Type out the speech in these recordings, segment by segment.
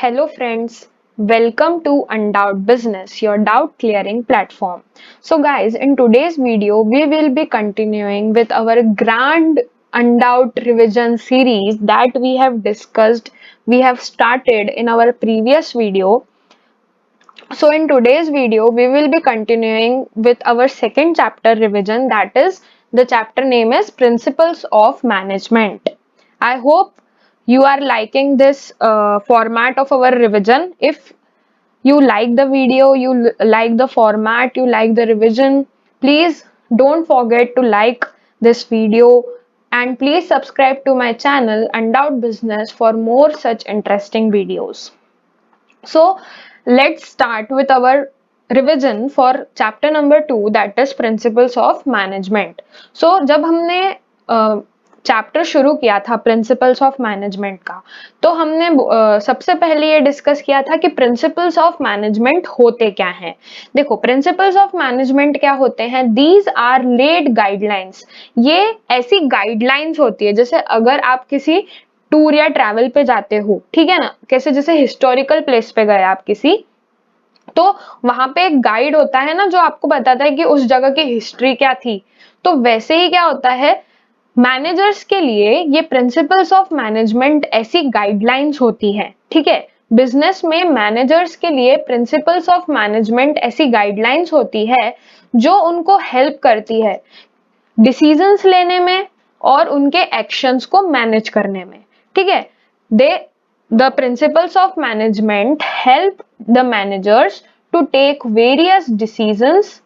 Hello, friends. Welcome to Undoubt Business, your doubt clearing platform. So, guys, in today's video, we will be continuing with our grand Undoubt revision series that we have discussed, we have started in our previous video. So, in today's video, we will be continuing with our second chapter revision, that is, the chapter name is Principles of Management. I hope you are liking this format of our revision. If you like the video, you like the format, you like the revision, please don't forget to like this video and please subscribe to my channel Undoubt Business for more such interesting videos. So let's start with our revision for chapter number 2, that is Principles of Management. So जब हमने chapter शुरू किया था principles of management का, तो हमने सबसे पहले ये डिस्कस किया था कि प्रिंसिपल्स ऑफ मैनेजमेंट होते क्या हैं। देखो, प्रिंसिपल्स ऑफ मैनेजमेंट क्या होते हैं? These are laid guidelines. ये ऐसी गाइडलाइंस होती है, जैसे अगर आप किसी टूर या ट्रैवल पे जाते हो, ठीक है ना, कैसे जैसे हिस्टोरिकल प्लेस पे गए आप किसी, तो वहां पे एक गाइड होता है ना जो आपको बताता है कि उस जगह की हिस्ट्री क्या थी। तो वैसे ही क्या होता है, मैनेजर्स के लिए ये प्रिंसिपल्स ऑफ मैनेजमेंट ऐसी गाइडलाइंस होती है, ठीक है। बिजनेस में मैनेजर्स के लिए प्रिंसिपल्स ऑफ मैनेजमेंट ऐसी गाइडलाइंस होती है जो उनको हेल्प करती है डिसीजंस लेने में और उनके एक्शंस को मैनेज करने में, ठीक है। The principles of management help the managers to take various decisions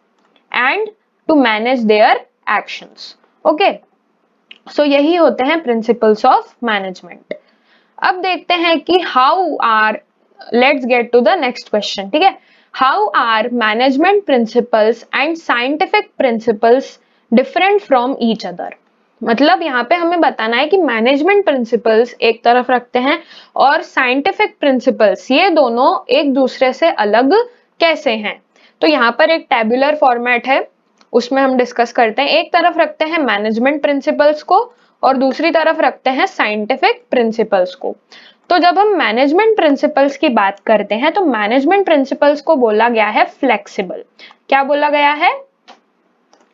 and to manage their actions. Okay, so यही होते हैं प्रिंसिपल्स ऑफ मैनेजमेंट। अब देखते हैं कि let's get to the next question, ठीक है। How are management principles and scientific principles different from each other? मतलब यहाँ पे हमें बताना है कि मैनेजमेंट प्रिंसिपल्स एक तरफ रखते हैं और साइंटिफिक प्रिंसिपल्स, ये दोनों एक दूसरे से अलग कैसे हैं। तो यहाँ पर एक टेबुलर फॉर्मेट है, उसमें हम डिस्कस करते हैं। एक तरफ रखते हैं मैनेजमेंट प्रिंसिपल्स को और दूसरी तरफ रखते हैं साइंटिफिक प्रिंसिपल्स को। तो जब हम मैनेजमेंट प्रिंसिपल्स की बात करते हैं तो मैनेजमेंट प्रिंसिपल्स को बोला गया है फ्लेक्सिबल। क्या बोला गया है?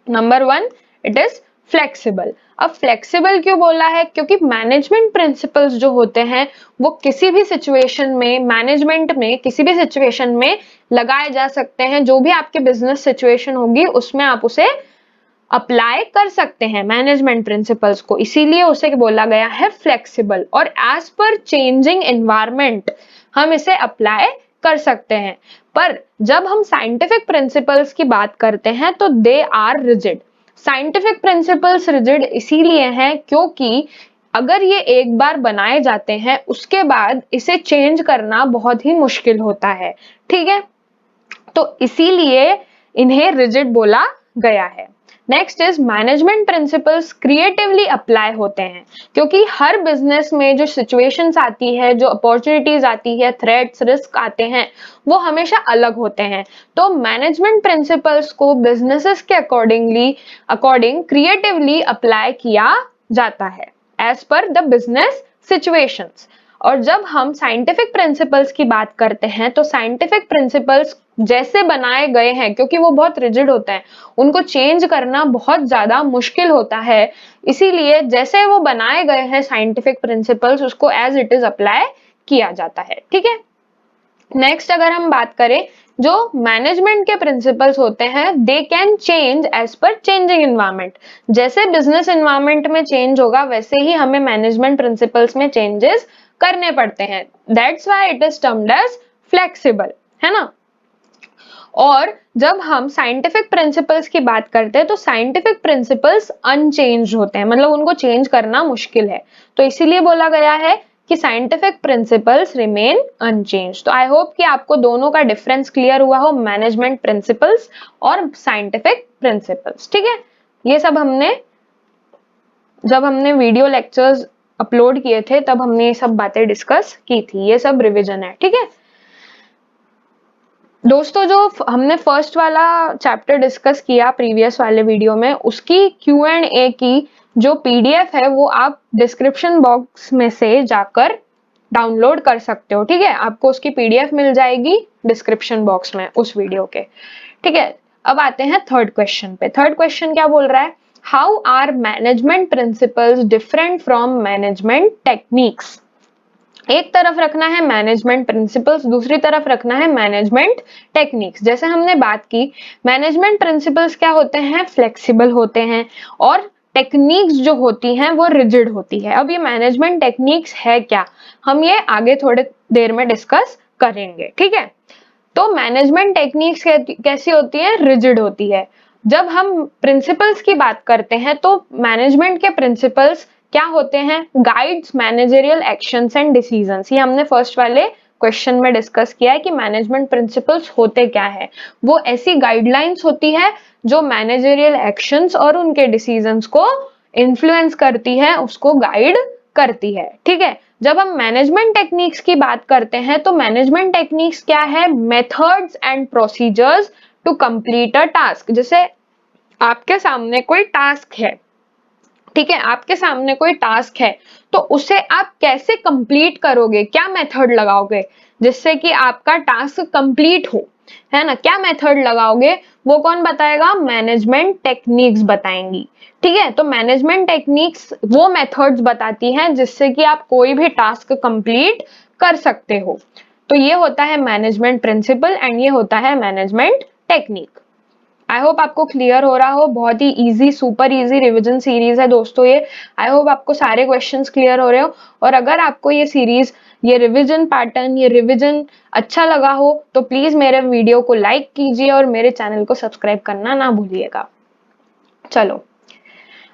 Number 1, it is flexible. अब फ्लेक्सिबल क्यों बोला है? क्योंकि मैनेजमेंट प्रिंसिपल्स जो होते हैं वो किसी भी सिचुएशन में, मैनेजमेंट में किसी भी सिचुएशन में लगाए जा सकते हैं। जो भी आपके बिजनेस सिचुएशन होगी उसमें आप उसे अप्लाई कर सकते हैं मैनेजमेंट प्रिंसिपल्स को, इसीलिए उसे बोला गया है फ्लेक्सिबल। और एज पर चेंजिंग एनवायरनमेंट हम इसे अप्लाई कर सकते हैं। पर जब हम साइंटिफिक प्रिंसिपल्स की बात करते हैं तो they are rigid. Scientific principles rigid इसीलिए हैं क्योंकि अगर ये एक बार बनाए जाते हैं उसके बाद इसे चेंज करना बहुत ही मुश्किल होता है, ठीक है। तो इसीलिए इन्हें रिजिड बोला गया है। Next is management principles creatively apply होते हैं, क्योंकि हर बिजनेस में जो सिचुएशंस आती है, जो अपॉर्चुनिटीज आती है, थ्रेट्स, रिस्क आते हैं, वो हमेशा अलग होते हैं। तो मैनेजमेंट प्रिंसिपल्स को बिजनेसेस के अकॉर्डिंग क्रिएटिवली अप्लाई किया जाता है as per the business situations. और जब हम साइंटिफिक प्रिंसिपल्स की बात करते हैं तो साइंटिफिक प्रिंसिपल्स जैसे बनाए गए हैं, क्योंकि वो बहुत रिजिड होते हैं, उनको चेंज करना बहुत ज्यादा मुश्किल होता है, इसीलिए जैसे वो बनाए गए हैं साइंटिफिक प्रिंसिपल्स उसको एज इट इज अप्लाई किया जाता है, ठीक है। नेक्स्ट अगर हम बात करें, जो मैनेजमेंट के प्रिंसिपल्स होते हैं they can change as per changing environment. जैसे बिजनेस एनवायरनमेंट में चेंज होगा वैसे ही हमें मैनेजमेंट प्रिंसिपल्स में चेंजेस करने पड़ते हैं। That's why it is termed as flexible, है ना। और जब हम साइंटिफिक प्रिंसिपल्स की बात करते हैं तो साइंटिफिक प्रिंसिपल्स अनचेंज होते हैं, मतलब उनको चेंज करना मुश्किल है। तो इसीलिए बोला गया है कि साइंटिफिक प्रिंसिपल्स रिमेन अनचेंज। तो आई होप कि आपको दोनों का डिफरेंस क्लियर हुआ हो, मैनेजमेंट प्रिंसिपल्स और साइंटिफिक प्रिंसिपल्स, ठीक है। ये सब जब हमने वीडियो लेक्चर्स अपलोड किए थे तब हमने ये सब बातें डिस्कस की थी, ये सब रिविजन है, ठीक है। दोस्तों, जो हमने फर्स्ट वाला चैप्टर डिस्कस किया प्रीवियस वाले वीडियो में, उसकी Q&A की जो PDF है वो आप डिस्क्रिप्शन बॉक्स में से जाकर डाउनलोड कर सकते हो, ठीक है। आपको उसकी पीडीएफ मिल जाएगी डिस्क्रिप्शन बॉक्स में उस वीडियो के, ठीक है। अब आते हैं थर्ड क्वेश्चन पे। थर्ड क्वेश्चन क्या बोल रहा है, how are management principles different from management techniques. एक तरफ रखना है मैनेजमेंट प्रिंसिपल्स, दूसरी तरफ रखना है मैनेजमेंट टेक्निक्स। जैसे हमने बात की, मैनेजमेंट प्रिंसिपल्स क्या होते हैं, फ्लेक्सिबल होते हैं, और टेक्निक्स जो होती हैं वो रिजिड होती है। अब ये मैनेजमेंट टेक्निक्स है क्या, हम ये आगे थोड़े देर में डिस्कस करेंगे, ठीक है। तो मैनेजमेंट टेक्निक्स कैसी होती है, रिजिड होती है। जब हम प्रिंसिपल्स की बात करते हैं तो मैनेजमेंट के प्रिंसिपल्स क्या होते हैं, guides managerial actions and decisions. ये हमने फर्स्ट वाले क्वेश्चन में डिस्कस किया है कि मैनेजमेंट प्रिंसिपल्स होते क्या है। वो ऐसी गाइडलाइंस होती है जो मैनेजरियल एक्शंस और उनके डिसीजंस को इन्फ्लुएंस करती है, उसको गाइड करती है, ठीक है। जब हम मैनेजमेंट टेक्निक्स की बात करते हैं तो मैनेजमेंट टेक्निक्स क्या है, methods and procedures to complete a task. जैसे आपके सामने कोई टास्क है, ठीक है, आपके सामने कोई टास्क है, तो उसे आप कैसे कंप्लीट करोगे, क्या मेथड लगाओगे जिससे कि आपका टास्क कंप्लीट हो, है ना। क्या मेथड लगाओगे वो कौन बताएगा, मैनेजमेंट टेक्निक्स बताएंगी, ठीक है। तो मैनेजमेंट टेक्निक्स वो मेथड्स बताती हैं जिससे कि आप कोई भी टास्क कंप्लीट कर सकते हो। तो ये होता है मैनेजमेंट प्रिंसिपल एंड ये होता है मैनेजमेंट टेक्निक। आई होप आपको क्लियर हो रहा हो। बहुत ही easy, super easy revision series है दोस्तों ये। आई होप आपको सारे क्वेश्चंस क्लियर हो रहे हो। और अगर आपको ये सीरीज, ये रिवीजन पैटर्न, ये रिवीजन अच्छा लगा हो तो प्लीज मेरे वीडियो को लाइक कीजिए और मेरे चैनल को सब्सक्राइब करना ना भूलिएगा। चलो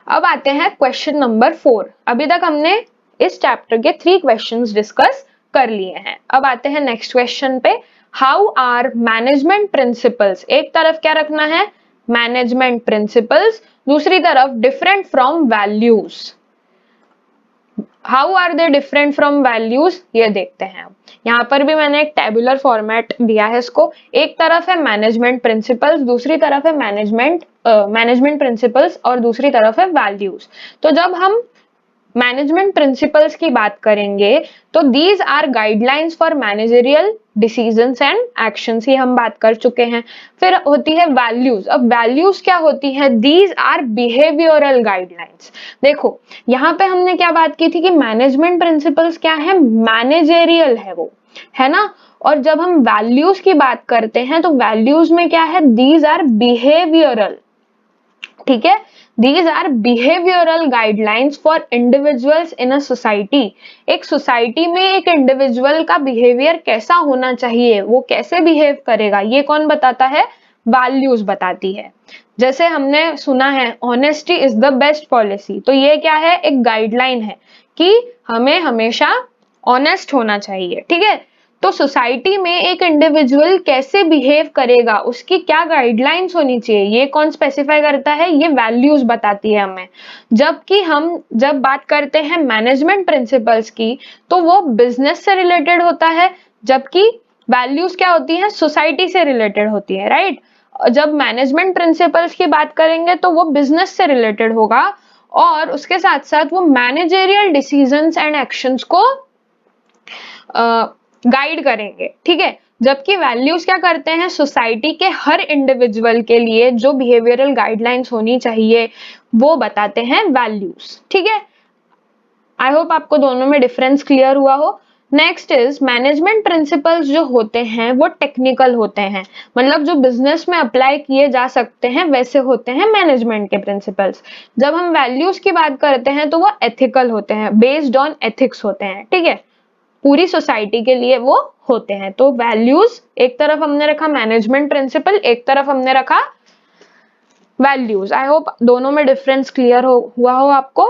अब आते हैं क्वेश्चन नंबर 4। अभी तक हमने इस चैप्टर के 3 क्वेश्चंस डिस्कस कर लिए हैं। अब आते हैं नेक्स्ट क्वेश्चन पे, हाउ आर मैनेजमेंट प्रिंसिपल्स। एक तरफ क्या रखना है, मैनेजमेंट प्रिंसिपल्स, दूसरी तरफ different from values. How are they different from values, ये देखते हैं। यहाँ पर भी मैंने एक टेबुलर फॉर्मेट दिया है इसको। एक तरफ है मैनेजमेंट प्रिंसिपल्स, दूसरी तरफ है मैनेजमेंट प्रिंसिपल्स और दूसरी तरफ है वैल्यूज। तो जब हम मैनेजमेंट प्रिंसिपल्स की बात करेंगे तो these are guidelines for managerial decisions and actions, ये हम बात कर चुके हैं। फिर होती है वैल्यूज। अब वैल्यूज क्या होती है, दीज आर बिहेवियरल गाइडलाइंस। देखो यहाँ पे हमने क्या बात की थी कि मैनेजमेंट प्रिंसिपल्स क्या है, मैनेजरियल है वो, है ना। और जब हम वैल्यूज की बात करते हैं तो वैल्यूज में क्या है, दीज आर बिहेवियरल, ठीक है। These are behavioral guidelines for individuals in a society। एक सोसाइटी में एक इंडिविजुअल का बिहेवियर कैसा होना चाहिए, वो कैसे बिहेव करेगा, ये कौन बताता है, वैल्यूज बताती है। जैसे हमने सुना है honesty is the best policy, तो ये क्या है, एक गाइडलाइन है कि हमें हमेशा ऑनेस्ट होना चाहिए, ठीक है। तो सोसाइटी में एक इंडिविजुअल कैसे बिहेव करेगा, उसकी क्या गाइडलाइंस होनी चाहिए, ये कौन स्पेसिफाई करता है, ये वैल्यूज बताती है हमें। जबकि हम जब बात करते हैं मैनेजमेंट प्रिंसिपल्स की तो वो बिजनेस से रिलेटेड होता है, जबकि वैल्यूज क्या होती है, सोसाइटी से रिलेटेड होती है, राइट। जब मैनेजमेंट प्रिंसिपल्स की बात करेंगे तो वो बिजनेस से रिलेटेड होगा और उसके साथ साथ वो मैनेजरियल डिसीजंस एंड एक्शंस को गाइड करेंगे, ठीक है। जबकि वैल्यूज क्या करते हैं, सोसाइटी के हर इंडिविजुअल के लिए जो बिहेवियरल गाइडलाइंस होनी चाहिए वो बताते हैं वैल्यूज, ठीक है। आई होप आपको दोनों में डिफरेंस क्लियर हुआ हो। नेक्स्ट इज मैनेजमेंट प्रिंसिपल्स जो होते हैं वो टेक्निकल होते हैं, मतलब जो बिजनेस में अप्लाई किए जा सकते हैं वैसे होते हैं मैनेजमेंट के प्रिंसिपल्स। जब हम वैल्यूज की बात करते हैं तो वो एथिकल होते हैं, बेस्ड ऑन एथिक्स होते हैं, ठीक है, पूरी सोसाइटी के लिए वो होते हैं। तो वैल्यूज एक तरफ हमने रखा मैनेजमेंट प्रिंसिपल, एक तरफ हमने रखा वैल्यूज। आई होप दोनों में डिफरेंस क्लियर हुआ हो आपको।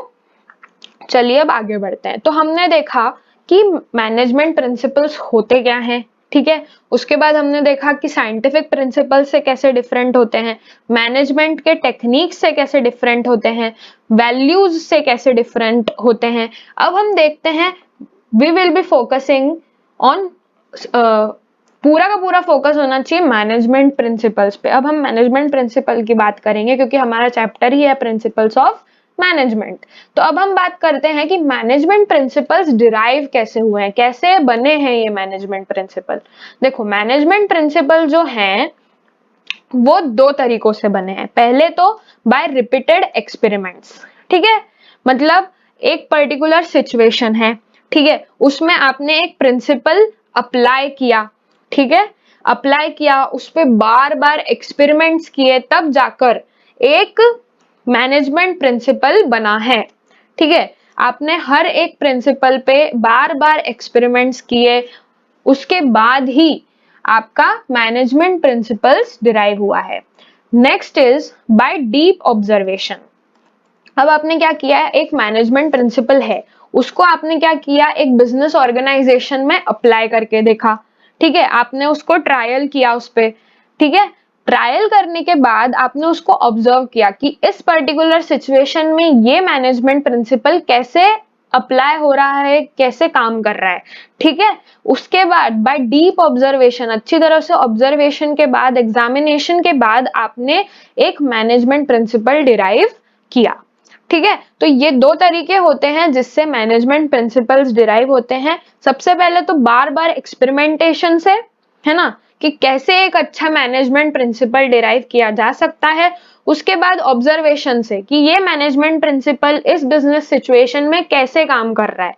चलिए अब आगे बढ़ते हैं। तो हमने देखा कि मैनेजमेंट प्रिंसिपल्स होते क्या हैं, ठीक है। उसके बाद हमने देखा कि साइंटिफिक प्रिंसिपल से कैसे डिफरेंट होते हैं, मैनेजमेंट के टेक्निक्स से कैसे डिफरेंट होते हैं, वैल्यूज से कैसे डिफरेंट होते हैं। अब हम देखते हैं, we will be focusing on, पूरा का पूरा फोकस होना चाहिए मैनेजमेंट प्रिंसिपल्स पे। अब हम मैनेजमेंट प्रिंसिपल की बात करेंगे क्योंकि हमारा चैप्टर ही है प्रिंसिपल्स ऑफ मैनेजमेंट। तो अब हम बात करते हैं कि मैनेजमेंट प्रिंसिपल्स डिराइव कैसे हुए हैं, कैसे बने हैं ये मैनेजमेंट प्रिंसिपल। देखो मैनेजमेंट प्रिंसिपल जो हैं वो दो तरीकों से बने हैं। पहले तो बाय रिपीटेड एक्सपेरिमेंट्स, ठीक है, मतलब एक पर्टिकुलर सिचुएशन है, ठीक है, उसमें आपने एक प्रिंसिपल अप्लाई किया, ठीक है, अप्लाई किया, उस पर बार बार एक्सपेरिमेंट्स किए, तब जाकर एक मैनेजमेंट प्रिंसिपल बना है, ठीक है। आपने हर एक प्रिंसिपल पे बार बार एक्सपेरिमेंट्स किए, उसके बाद ही आपका मैनेजमेंट प्रिंसिपल्स डिराइव हुआ है। Next is by deep observation. अब आपने क्या किया है, एक मैनेजमेंट प्रिंसिपल है, उसको आपने क्या किया, एक बिजनेस ऑर्गेनाइजेशन में अप्लाई करके देखा, ठीक है, आपने उसको ट्रायल किया उस पे, ठीक है। ट्रायल करने के बाद आपने उसको ऑब्जर्व किया कि इस पर्टिकुलर सिचुएशन में ये मैनेजमेंट प्रिंसिपल कैसे अप्लाई हो रहा है, कैसे काम कर रहा है, ठीक है। उसके बाद बाय डीप ऑब्जर्वेशन, अच्छी तरह से ऑब्जर्वेशन के बाद, एग्जामिनेशन के बाद आपने एक मैनेजमेंट प्रिंसिपल डिराइव किया, ठीक है। तो ये दो तरीके होते हैं जिससे मैनेजमेंट प्रिंसिपल्स डिराइव होते हैं। सबसे पहले तो बार बार एक्सपेरिमेंटेशन से, है ना, कि कैसे एक अच्छा मैनेजमेंट प्रिंसिपल डिराइव किया जा सकता है। उसके बाद ऑब्जर्वेशन से कि ये मैनेजमेंट प्रिंसिपल इस बिजनेस सिचुएशन में कैसे काम कर रहा है,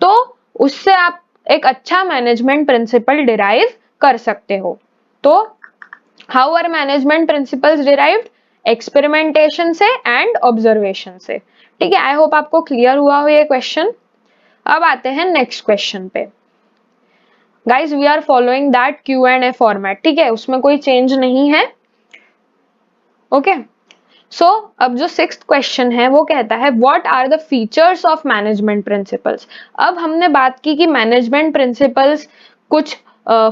तो उससे आप एक अच्छा मैनेजमेंट प्रिंसिपल डिराइव कर सकते हो। तो how are management principles derived, experimentation से एंड ऑब्जर्वेशन से, ठीक है। आई होप आपको क्लियर हुआ हो ये क्वेश्चन। अब आते हैं नेक्स्ट क्वेश्चन पे। Guys we are following that Q&A format, ठीक है, उसमें कोई चेंज नहीं है, ओके। सो अब जो सिक्स्थ क्वेश्चन है वो कहता है what are the features of management principles. अब हमने बात की कि मैनेजमेंट प्रिंसिपल्स कुछ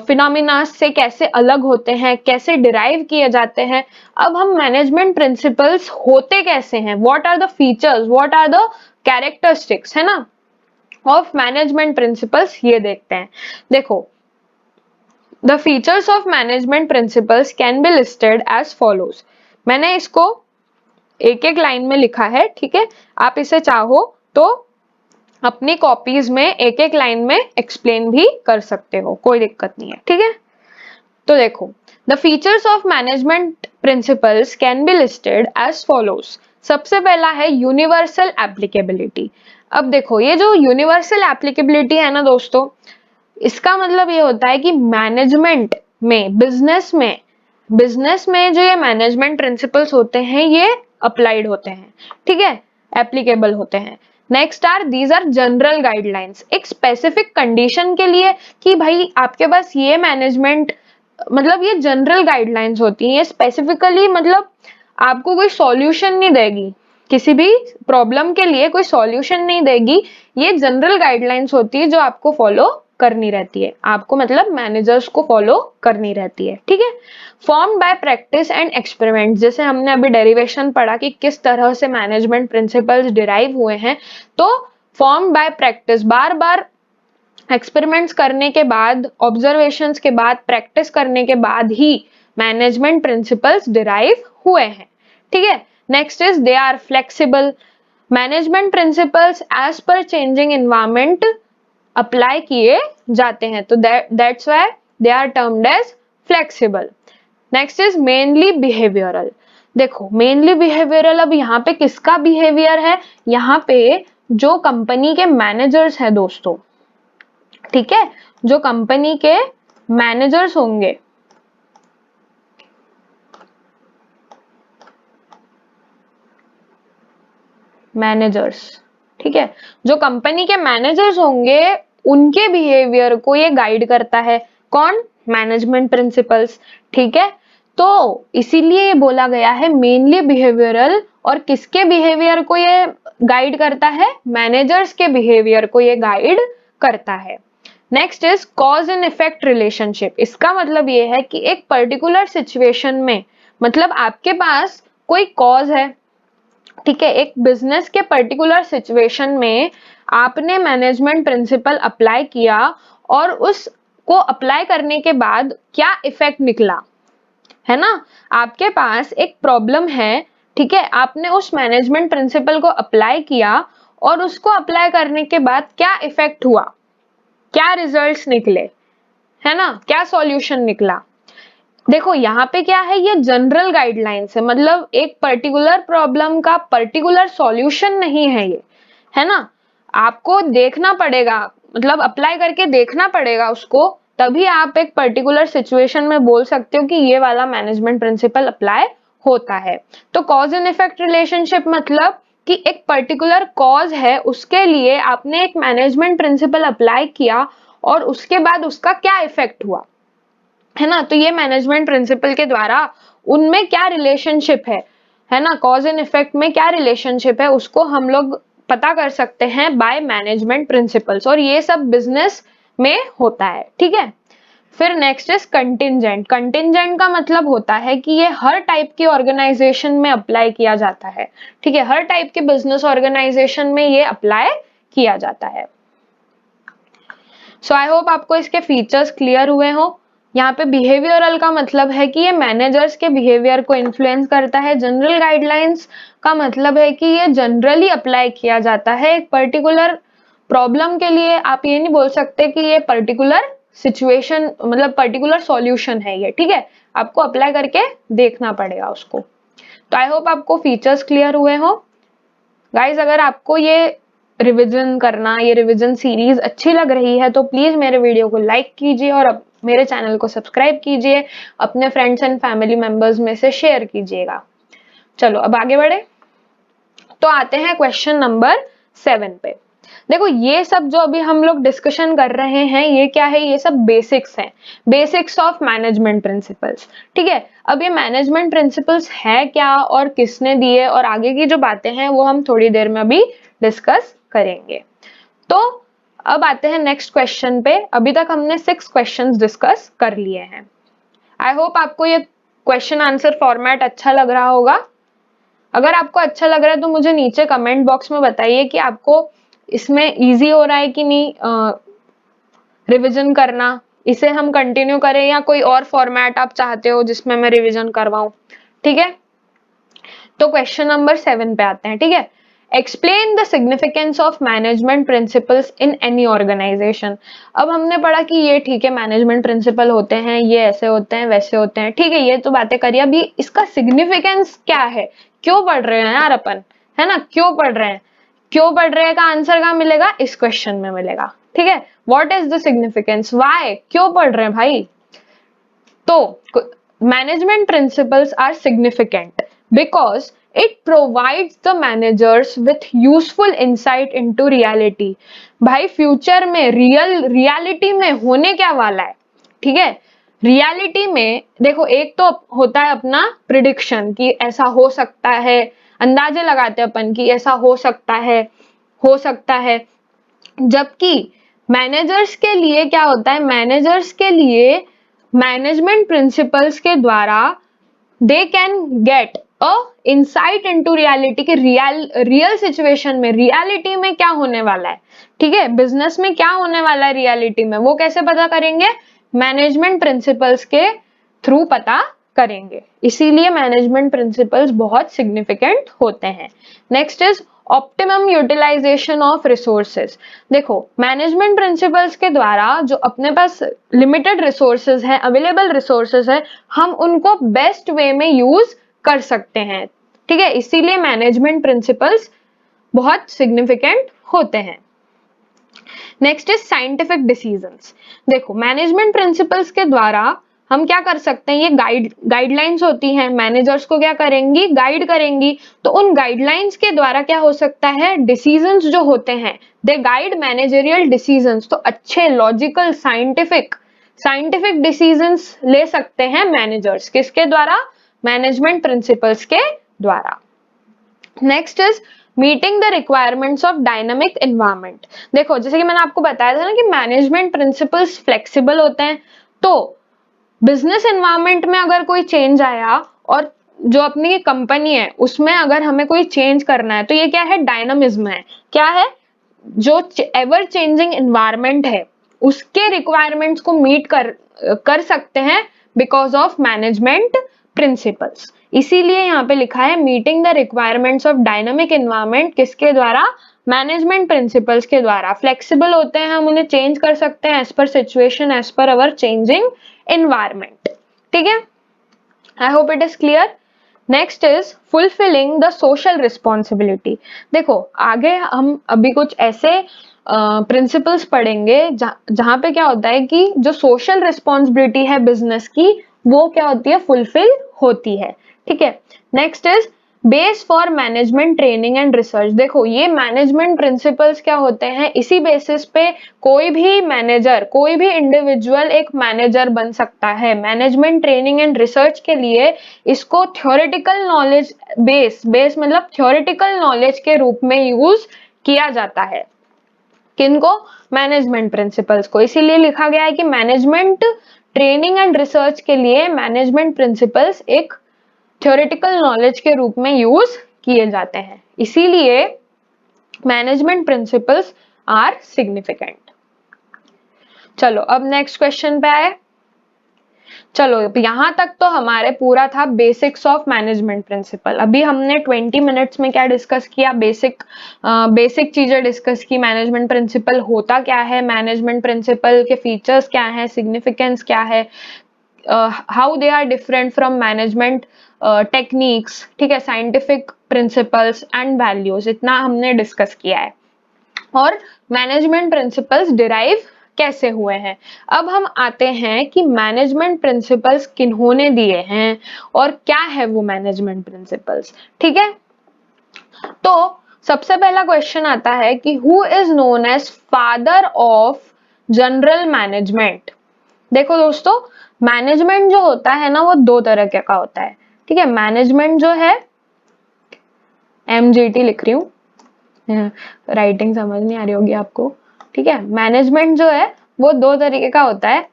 फिनोमिना से कैसे अलग होते हैं, कैसे डिराइव किए जाते हैं। अब हम मैनेजमेंट प्रिंसिपल्स होते कैसे हैं, what are the features, what are the characteristics, है ना, ऑफ मैनेजमेंट प्रिंसिपल्स, ये देखते हैं। देखो the features of management principles can be listed as follows. मैंने इसको एक एक लाइन में लिखा है, ठीक है, आप इसे चाहो तो अपनी कॉपीज में एक एक लाइन में एक्सप्लेन भी कर सकते हो, कोई दिक्कत नहीं है, ठीक है। तो देखो the features of management principles can be listed as follows. सबसे पहला है यूनिवर्सल एप्लीकेबिलिटी। अब देखो ये जो यूनिवर्सल एप्लीकेबिलिटी है ना दोस्तों, इसका मतलब ये होता है कि मैनेजमेंट में, बिजनेस में जो ये मैनेजमेंट प्रिंसिपल्स होते हैं ये अप्लाइड होते हैं, ठीक है, एप्लीकेबल होते हैं। Next are these are general guidelines, एक स्पेसिफिक कंडीशन के लिए कि भाई आपके पास ये मैनेजमेंट, मतलब ये जनरल गाइडलाइंस होती हैं, ये स्पेसिफिकली मतलब आपको कोई सॉल्यूशन नहीं देगी, किसी भी प्रॉब्लम के लिए कोई सॉल्यूशन नहीं देगी। ये जनरल गाइडलाइंस होती है जो आपको फॉलो करनी रहती है, आपको मतलब मैनेजर्स को फॉलो करनी रहती है, ठीक है। Formed by practice and experiment, जैसे हमने अभी डेरिवेशन पढ़ा कि किस तरह से मैनेजमेंट प्रिंसिपल्स डिराइव हुए हैं, तो formed by practice, bar bar experiments करने के बाद, ऑब्जर्वेशंस के बाद, प्रैक्टिस करने के बाद ही मैनेजमेंट प्रिंसिपल्स डिराइव हुए हैं, ठीक है। Next is they are flexible. Management principles as per changing environment apply किए जाते हैं, तो that's why they are termed as flexible. Next is mainly behavioural. देखो मेनली बिहेवियरल, अब यहाँ पे किसका बिहेवियर है, यहाँ पे जो कंपनी के मैनेजर्स हैं दोस्तों, ठीक है, जो कंपनी के मैनेजर्स होंगे, मैनेजर्स, ठीक है, जो कंपनी के मैनेजर्स होंगे उनके बिहेवियर को ये गाइड करता है, कौन, मैनेजमेंट प्रिंसिपल्स, ठीक है। तो इसीलिए ये बोला गया है मेनली बिहेवियरल, और किसके बिहेवियर को ये गाइड करता है, मैनेजर्स के बिहेवियर को ये गाइड करता है। Next is cause and effect relationship. इसका मतलब ये है कि एक पर्टिकुलर सिचुएशन में, मतलब आपके पास कोई कॉज है, ठीक है, एक बिजनेस के पर्टिकुलर सिचुएशन में आपने मैनेजमेंट प्रिंसिपल अप्लाई किया और उसको अप्लाई करने के बाद क्या इफेक्ट निकला, है ना। आपके पास एक प्रॉब्लम है, ठीक है, आपने उस मैनेजमेंट प्रिंसिपल को अप्लाई किया और उसको अप्लाई करने के बाद क्या इफेक्ट हुआ, क्या रिजल्ट्स निकले, है ना, क्या सॉल्यूशन निकला। देखो यहाँ पे क्या है, ये जनरल गाइडलाइंस है, मतलब एक पर्टिकुलर प्रॉब्लम का पर्टिकुलर सॉल्यूशन नहीं है ये, है ना। आपको देखना पड़ेगा, मतलब अप्लाई करके देखना पड़ेगा उसको, तभी आप एक पर्टिकुलर सिचुएशन में बोल सकते हो कि ये वाला मैनेजमेंट प्रिंसिपल अप्लाई होता है। तो कॉज एंड इफेक्ट रिलेशनशिप मतलब कि एक पर्टिकुलर कॉज है, उसके लिए आपने एक मैनेजमेंट प्रिंसिपल अप्लाई किया और उसके बाद उसका क्या इफेक्ट हुआ, है ना। तो ये मैनेजमेंट प्रिंसिपल के द्वारा उनमें क्या रिलेशनशिप है ना, कॉज एंड इफेक्ट में क्या रिलेशनशिप है, उसको हम लोग पता कर सकते हैं बाय मैनेजमेंट प्रिंसिपल्स, और ये सब बिजनेस में होता है, ठीक है। फिर नेक्स्ट इज कंटिंजेंट। कंटिंजेंट का मतलब होता है कि ये हर टाइप की ऑर्गेनाइजेशन में अप्लाई किया जाता है, ठीक है, हर टाइप के बिजनेस ऑर्गेनाइजेशन में ये अप्लाई किया जाता है। सो आई होप आपको इसके फीचर्स क्लियर हुए हो। यहाँ पे बिहेवियरल का मतलब है कि ये मैनेजर्स के बिहेवियर को इन्फ्लुएंस करता है। जनरल गाइडलाइंस का मतलब है कि ये जनरली अप्लाई किया जाता है एक पर्टिकुलर प्रॉब्लम के लिए। आप ये नहीं बोल सकते कि ये पर्टिकुलर सिचुएशन मतलब पर्टिकुलर सॉल्यूशन है ये, ठीक है, आपको अप्लाई करके देखना पड़ेगा उसको। तो आई होप आपको फीचर्स क्लियर हुए हो। गाइज अगर आपको ये रिवीजन करना, ये रिवीजन सीरीज अच्छी लग रही है तो प्लीज मेरे वीडियो को लाइक कीजिए और मेरे चैनल को सब्सक्राइब कीजिए, अपने फ्रेंड्स एंड फैमिली मेंबर्स में से शेयर कीजिएगा। चलो अब आगे बढ़े, तो आते हैं क्वेश्चन नंबर 7 पे। देखो ये सब जो अभी हम लोग डिस्कशन कर रहे हैं ये क्या है, ये सब बेसिक्स हैं, बेसिक्स ऑफ मैनेजमेंट प्रिंसिपल्स, ठीक है। अब ये मैनेजमेंट प्रिंसिपल्स है क्या और किसने दिए और आगे की जो बातें हैं वो हम थोड़ी देर में अभी डिस्कस करेंगे। तो अब आते हैं नेक्स्ट क्वेश्चन पे। अभी तक हमने 6 क्वेश्चंस डिस्कस कर लिए हैं। आई होप आपको ये क्वेश्चन आंसर फॉर्मेट अच्छा लग रहा होगा। अगर आपको अच्छा लग रहा है तो मुझे नीचे कमेंट बॉक्स में बताइए कि आपको इसमें इजी हो रहा है कि नहीं रिवीजन करना, इसे हम कंटिन्यू करें या कोई और फॉर्मेट आप चाहते हो जिसमें मैं रिवीजन करवाऊं, ठीक है। तो क्वेश्चन नंबर 7 पे आते हैं, ठीक है। Explain the significance of management principles in any organisation. अब हमने पढ़ा कि ये ठीक है मैनेजमेंट प्रिंसिपल होते हैं, ये ऐसे होते हैं वैसे होते हैं, ठीक है, ये तो बातें करिए। अभी इसका सिग्निफिकेंस क्या है, क्यों पढ़ रहे हैं यार अपन, है ना, क्यों पढ़ रहे हैं, क्यों पढ़ रहे हैं का आंसर कहाँ मिलेगा, इस क्वेश्चन में मिलेगा, ठीक है। What is the significance, why, क्यों पढ़ रहे हैं भाई। तो management principles are significant because it provides the managers with useful insight into reality। भाई फ्यूचर में रियलिटी में होने क्या वाला है, ठीक है। रियलिटी में देखो एक तो होता है अपना प्रिडिक्शन कि ऐसा हो सकता है, अंदाजे लगाते हैं अपन कि ऐसा हो सकता है। जबकि मैनेजर्स के लिए क्या होता है, मैनेजर्स के लिए मैनेजमेंट प्रिंसिपल्स के द्वारा they can get a insight into reality कि रियल सिचुएशन में रियलिटी में क्या होने वाला है, ठीक है, बिजनेस में क्या होने वाला है रियलिटी में, वो कैसे पता करेंगे, मैनेजमेंट प्रिंसिपल्स के थ्रू पता करेंगे। इसीलिए मैनेजमेंट प्रिंसिपल्स बहुत सिग्निफिकेंट होते हैं। Next is optimum utilisation of resources. देखो मैनेजमेंट प्रिंसिपल्स के द्वारा जो अपने पास लिमिटेड रिसोर्सेज हैं, अवेलेबल रिसोर्सेज है, हम उनको बेस्ट वे में यूज कर सकते हैं, ठीक है, इसीलिए मैनेजमेंट प्रिंसिपल्स बहुत सिग्निफिकेंट होते हैं। Next is scientific decisions. देखो मैनेजमेंट प्रिंसिपल्स के द्वारा हम क्या कर सकते हैं, ये गाइडलाइंस होती हैं, मैनेजर्स को क्या करेंगी, गाइड करेंगी। तो उन गाइडलाइंस के द्वारा क्या हो सकता है, डिसीजंस जो होते हैं, दे गाइड मैनेजरियल डिसीजंस। तो अच्छे लॉजिकल साइंटिफिक डिसीजंस ले सकते हैं मैनेजर्स, किसके द्वारा, मैनेजमेंट प्रिंसिपल्स के द्वारा। Next is meeting the requirements of dynamic environment. देखो जैसे कि मैंने आपको बताया था ना कि मैनेजमेंट प्रिंसिपल्स फ्लेक्सिबल होते हैं, तो बिजनेस एनवायरनमेंट में अगर कोई चेंज आया और जो अपनी कंपनी है उसमें अगर हमें कोई चेंज करना है तो ये क्या है, डायनामिज्म है। क्या है, जो एवर चेंजिंग एनवायरनमेंट है उसके रिक्वायरमेंट्स को मीट कर सकते हैं बिकॉज ऑफ मैनेजमेंट प्रिंसिपल्स। इसीलिए यहाँ पे लिखा है meeting the requirements of dynamic environment, किसके द्वारा? मैनेजमेंट प्रिंसिपल्स के द्वारा। फ्लेक्सिबल होते हैं, हम उन्हें चेंज कर सकते हैं as per situation, as per अवर चेंजिंग एनवायरनमेंट। ठीक है, I hope it is clear. Next is fulfilling the social responsibility. देखो आगे हम अभी कुछ ऐसे प्रिंसिपल्स पढ़ेंगे जहां पे क्या होता है कि जो सोशल रिस्पॉन्सिबिलिटी है बिजनेस की, वो क्या होती है? फुलफिल होती है। ठीक है, next is base for management training and research. देखो ये मैनेजमेंट प्रिंसिपल्स क्या होते हैं, इसी बेसिस पे कोई भी मैनेजर, कोई भी इंडिविजुअल एक मैनेजर बन सकता है। मैनेजमेंट ट्रेनिंग एंड रिसर्च के लिए इसको थ्योरेटिकल नॉलेज बेस मतलब थ्योरेटिकल नॉलेज के रूप में यूज किया जाता है। किनको? मैनेजमेंट प्रिंसिपल्स को। इसीलिए लिखा गया है कि मैनेजमेंट ट्रेनिंग एंड रिसर्च के लिए मैनेजमेंट प्रिंसिपल्स एक थ्योरेटिकल नॉलेज के रूप में यूज किए जाते हैं, इसीलिए मैनेजमेंट प्रिंसिपल्स आर सिग्निफिकेंट। चलो अब नेक्स्ट क्वेश्चन पे आए। चलो यहां तक तो हमारे पूरा था बेसिक्स ऑफ मैनेजमेंट प्रिंसिपल। अभी हमने 20 मिनट्स में क्या डिस्कस किया? बेसिक चीजें डिस्कस की। मैनेजमेंट प्रिंसिपल होता क्या है, मैनेजमेंट प्रिंसिपल के फीचर्स क्या है, सिग्निफिकेंस क्या है, how they are different from management techniques. ठीक है, साइंटिफिक प्रिंसिपल्स एंड वैल्यूज, इतना हमने डिस्कस किया है। और मैनेजमेंट प्रिंसिपल्स डिराइव कैसे हुए हैं। अब हम आते हैं कि मैनेजमेंट प्रिंसिपल्स किन्होंने दिए हैं और क्या है वो मैनेजमेंट प्रिंसिपल्स। ठीक है, तो सबसे पहला क्वेश्चन आता है कि who is known as father of general management. देखो दोस्तों, मैनेजमेंट जो होता है ना, वो दो तरह का होता है। ठीक है, मैनेजमेंट जो है, MGT लिख रही हूँ, राइटिंग समझ नहीं आ रही होगी आपको। ठीक है, मैनेजमेंट जो है वो दो तरीके का होता है।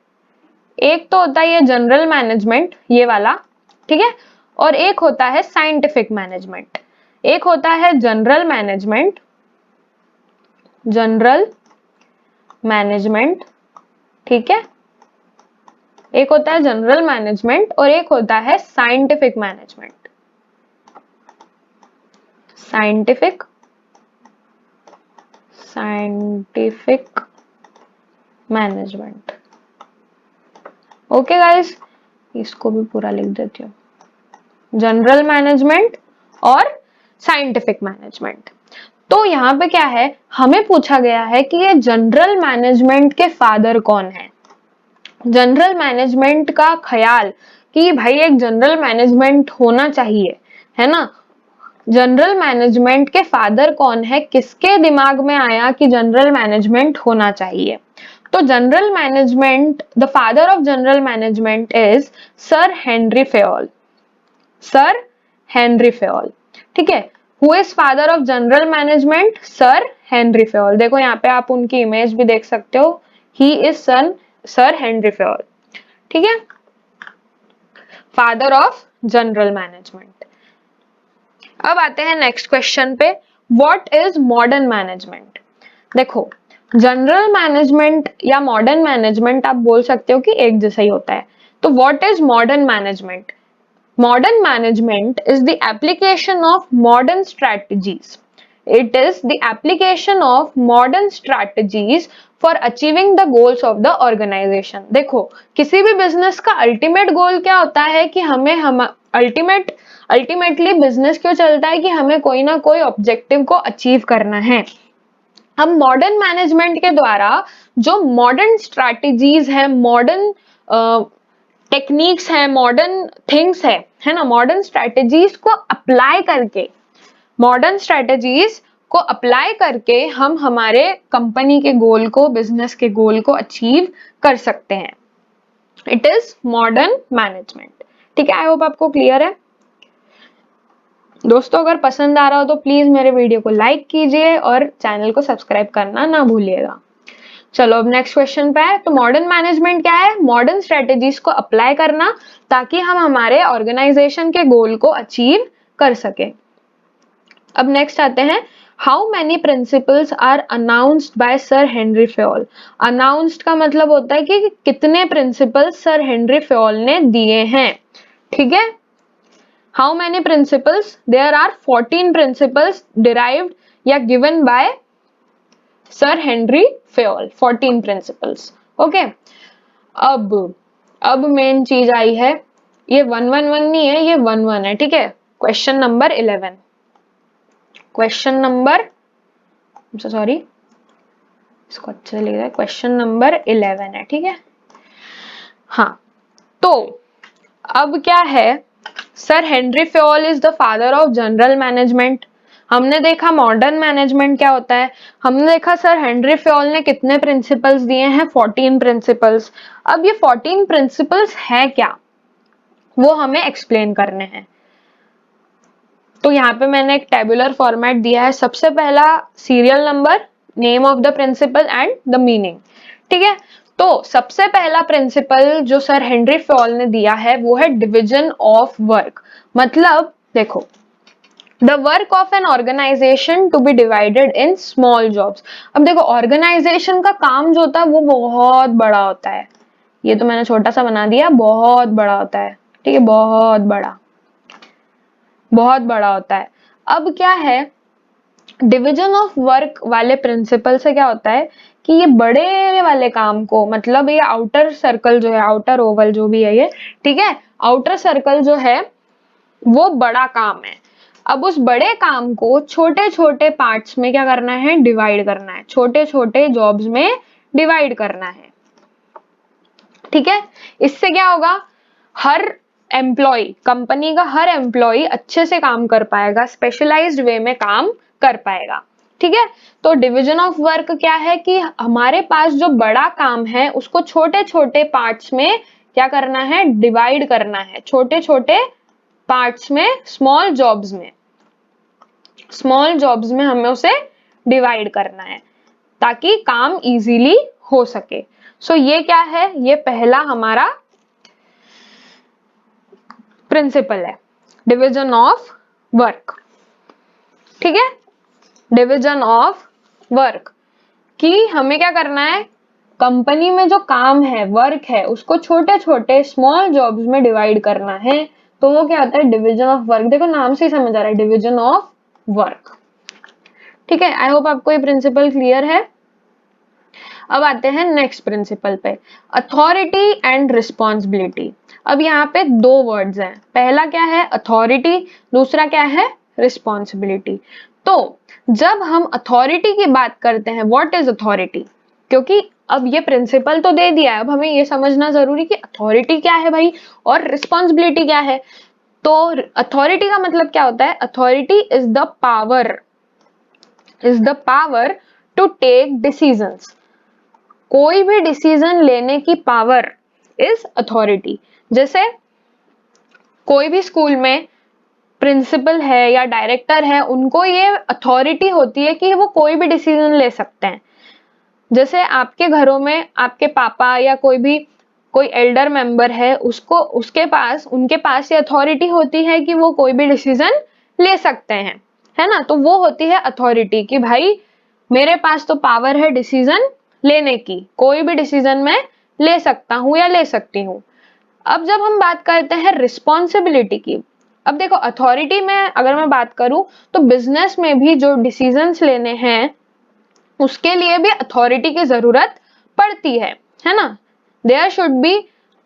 एक तो होता है ये जनरल मैनेजमेंट, ये वाला। ठीक है, और एक होता है साइंटिफिक मैनेजमेंट। एक होता है जनरल मैनेजमेंट, ठीक है, एक होता है जनरल मैनेजमेंट और एक होता है scientific management. Scientific management. Okay guys, इसको भी पूरा लिख देती हूँ, जनरल मैनेजमेंट और साइंटिफिक मैनेजमेंट। तो यहाँ पे क्या है, हमें पूछा गया है कि ये जनरल मैनेजमेंट के फादर कौन है। जनरल मैनेजमेंट का ख्याल कि भाई एक जनरल मैनेजमेंट होना चाहिए, है ना। जनरल मैनेजमेंट के फादर कौन है, किसके दिमाग में आया कि जनरल मैनेजमेंट होना चाहिए। तो general management, the father of general management is sir Henry Fayol. Sir Henry Fayol. ठीक है, who is father of general management? Sir Henry Fayol. देखो यहाँ पे आप उनकी इमेज भी देख सकते हो, he is sir Henry Fayol. ठीक है, फादर ऑफ जनरल मैनेजमेंट। अब आते हैं नेक्स्ट क्वेश्चन पे, व्हाट इज मॉडर्न मैनेजमेंट। देखो जनरल मैनेजमेंट या मॉडर्न मैनेजमेंट आप बोल सकते हो कि एक जैसा ही होता है। तो what is modern management? Modern management is the application of modern strategies. It is the application of modern strategies for achieving the goals of the organization. देखो किसी भी बिजनेस का अल्टीमेट गोल क्या होता है कि हमें अल्टीमेटली बिजनेस क्यों चलता है कि हमें कोई ना कोई ऑब्जेक्टिव को अचीव करना है। हम मॉडर्न मैनेजमेंट के द्वारा जो मॉडर्न स्ट्रैटेजीज है, मॉडर्न टेक्निक्स है, मॉडर्न थिंग्स है ना, मॉडर्न स्ट्रैटेजीज को अप्लाई करके हम हमारे कंपनी के गोल को, बिजनेस के गोल को अचीव कर सकते हैं। It is modern management. ठीक है, आई होप आपको क्लियर है। दोस्तों अगर पसंद आ रहा हो तो प्लीज मेरे वीडियो को लाइक कीजिए और चैनल को सब्सक्राइब करना ना भूलिएगा। चलो अब नेक्स्ट क्वेश्चन पे है। तो मॉडर्न मैनेजमेंट क्या है? मॉडर्न स्ट्रेटेजीज को अप्लाई करना ताकि हम हमारे ऑर्गेनाइजेशन के गोल को अचीव कर सके। अब नेक्स्ट आते हैं, how many principles are announced by sir Henry Fayol. Announced का मतलब होता है कि कितने प्रिंसिपल्स सर हेनरी फेयोल ने दिए हैं। ठीक है, how many principles? There are 14 principles derived या given by sir Henry Fayol, 14 principles. Okay, अब मेन चीज आई है, ये 111 नहीं है, ये 11 है, ठीक है। Question number 11, question number, sorry इसको अच्छे से लिख रहा है, क्वेश्चन नंबर 11 है, ठीक है। हाँ, तो अब क्या है, sir Henry Fayol is the father of general management. हमने देखा मॉडर्न मैनेजमेंट क्या होता है, हमने देखा सर हेनरी फेयोल ने कितने प्रिंसिपल्स दिए हैं, 14 प्रिंसिपल्स। अब ये 14 प्रिंसिपल्स है क्या, वो हमें एक्सप्लेन करने हैं। तो यहाँ पे मैंने एक टेबुलर फॉर्मेट दिया है, सबसे पहला serial number, name of the principle and the meaning, ठीक है। तो सबसे पहला प्रिंसिपल जो सर हेनरी फेयोल ने दिया है वो है डिवीजन ऑफ वर्क। मतलब देखो, the work of an organisation to be divided in small jobs. अब देखो, ऑर्गेनाइजेशन का काम जो होता है वो बहुत बड़ा होता है, ये तो मैंने छोटा सा बना दिया, बहुत बड़ा होता है, ठीक है, बहुत बड़ा, बहुत बड़ा होता है। अब क्या है, डिवीजन ऑफ वर्क वाले प्रिंसिपल से क्या होता है कि ये बड़े वाले काम को, मतलब ये आउटर सर्कल जो है, आउटर ओवल जो भी है ये, ठीक है, आउटर सर्कल जो है वो बड़ा काम है। अब उस बड़े काम को छोटे छोटे पार्ट्स में क्या करना है, डिवाइड करना है, छोटे छोटे जॉब्स में डिवाइड करना है, ठीक है। इससे क्या होगा, हर एम्प्लॉय, कंपनी का हर एम्प्लॉय अच्छे से काम कर पाएगा, स्पेशलाइज्ड वे में काम कर पाएगा, ठीक है। तो डिवीजन ऑफ वर्क क्या है कि हमारे पास जो बड़ा काम है उसको छोटे छोटे पार्ट्स में क्या करना है, डिवाइड करना है, छोटे छोटे पार्ट्स में, स्मॉल जॉब्स में, स्मॉल जॉब्स में हमें उसे डिवाइड करना है ताकि काम इजीली हो सके। सो ये क्या है, ये पहला हमारा प्रिंसिपल है, डिवीजन ऑफ वर्क, ठीक है। डिवीजन ऑफ वर्क कि हमें क्या करना है, कंपनी में जो काम है, वर्क है, उसको छोटे छोटे स्मॉल जॉब्स में डिवाइड करना है। तो वो क्या होता है, डिवीजन ऑफ वर्क। देखो नाम से ही समझ आ रहा है, डिवीजन ऑफ वर्क, ठीक है। आई होप आपको ये प्रिंसिपल क्लियर है। अब आते हैं नेक्स्ट प्रिंसिपल पे, अथॉरिटी एंड रिस्पॉन्सिबिलिटी। अब यहाँ पे दो वर्ड्स हैं, पहला क्या है अथॉरिटी, दूसरा क्या है रिस्पॉन्सिबिलिटी। तो जब हम अथॉरिटी की बात करते हैं, व्हाट इज अथॉरिटी, क्योंकि अब ये प्रिंसिपल तो दे दिया है, अब हमें ये समझना जरूरी कि अथॉरिटी क्या है भाई और रिस्पॉन्सिबिलिटी क्या है। तो अथॉरिटी का मतलब क्या होता है, authority is the power, is the power to take decisions, कोई भी डिसीजन लेने की पावर इज अथॉरिटी। जैसे कोई भी स्कूल में प्रिंसिपल है या डायरेक्टर है, उनको ये अथॉरिटी होती है कि वो कोई भी डिसीजन ले सकते हैं। जैसे आपके घरों में आपके पापा या कोई भी, कोई एल्डर मेंबर है, उसको उसके पास, उनके पास ये अथॉरिटी होती है कि वो कोई भी डिसीजन ले सकते हैं, है ना। तो वो होती है अथॉरिटी कि भाई मेरे पास तो पावर है डिसीजन लेने की, कोई भी डिसीजन मैं ले सकता हूं या ले सकती हूँ। अब जब हम बात करते हैं रिस्पॉन्सिबिलिटी की, अब देखो अथॉरिटी में अगर मैं बात करूं तो बिजनेस में भी जो डिसीजंस लेने हैं उसके लिए भी अथॉरिटी की जरूरत पड़ती है ना। देयर शुड बी,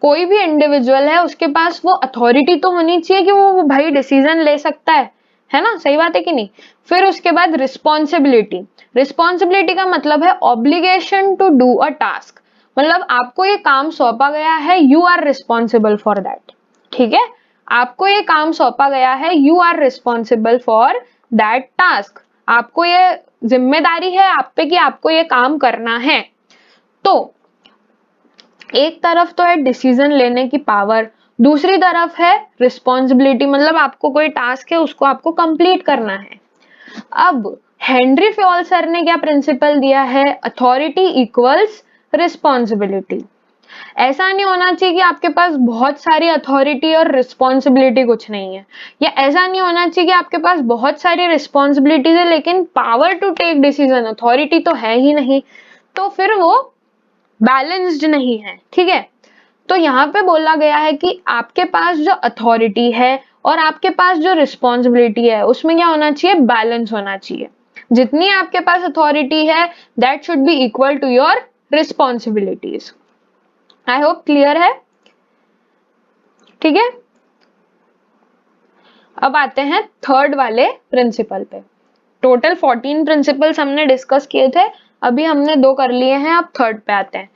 कोई भी इंडिविजुअल है उसके पास वो अथॉरिटी तो होनी चाहिए कि वो भाई डिसीजन ले सकता है ना, सही बात है कि नहीं। फिर उसके बाद रिस्पॉन्सिबिलिटी, रिस्पॉन्सिबिलिटी का मतलब है obligation to do a task, मतलब आपको ये काम सौंपा गया है, you are responsible for that, ठीक है। आपको ये काम सौंपा गया है, you are responsible for that task, आपको ये जिम्मेदारी है आप पे कि आपको ये काम करना है। तो एक तरफ तो है डिसीजन लेने की पावर, दूसरी तरफ है रिस्पॉन्सिबिलिटी, मतलब आपको कोई टास्क है उसको आपको कंप्लीट करना है। अब हेनरी फेयोल सर ने क्या प्रिंसिपल दिया है, अथॉरिटी इक्वल्स रिस्पॉन्सिबिलिटी। ऐसा नहीं होना चाहिए कि आपके पास बहुत सारी अथॉरिटी और रिस्पॉन्सिबिलिटी कुछ नहीं है, या ऐसा नहीं होना चाहिए कि आपके पास बहुत सारी रिस्पॉन्सिबिलिटीज है लेकिन power to take decision, authority तो है ही नहीं, तो फिर वो बैलेंस्ड नहीं है, ठीक है। तो यहाँ पे बोला गया है कि आपके पास जो अथॉरिटी है और आपके पास जो रिस्पॉन्सिबिलिटी है उसमें क्या होना चाहिए, बैलेंस होना चाहिए। जितनी आपके पास अथॉरिटी है that should be equal to your responsibilities. I hope clear है, ठीक है। अब आते हैं थर्ड वाले प्रिंसिपल पे। टोटल 14 प्रिंसिपल्स हमने डिस्कस किए थे, अभी हमने 2 कर लिए हैं, अब थर्ड पे आते हैं,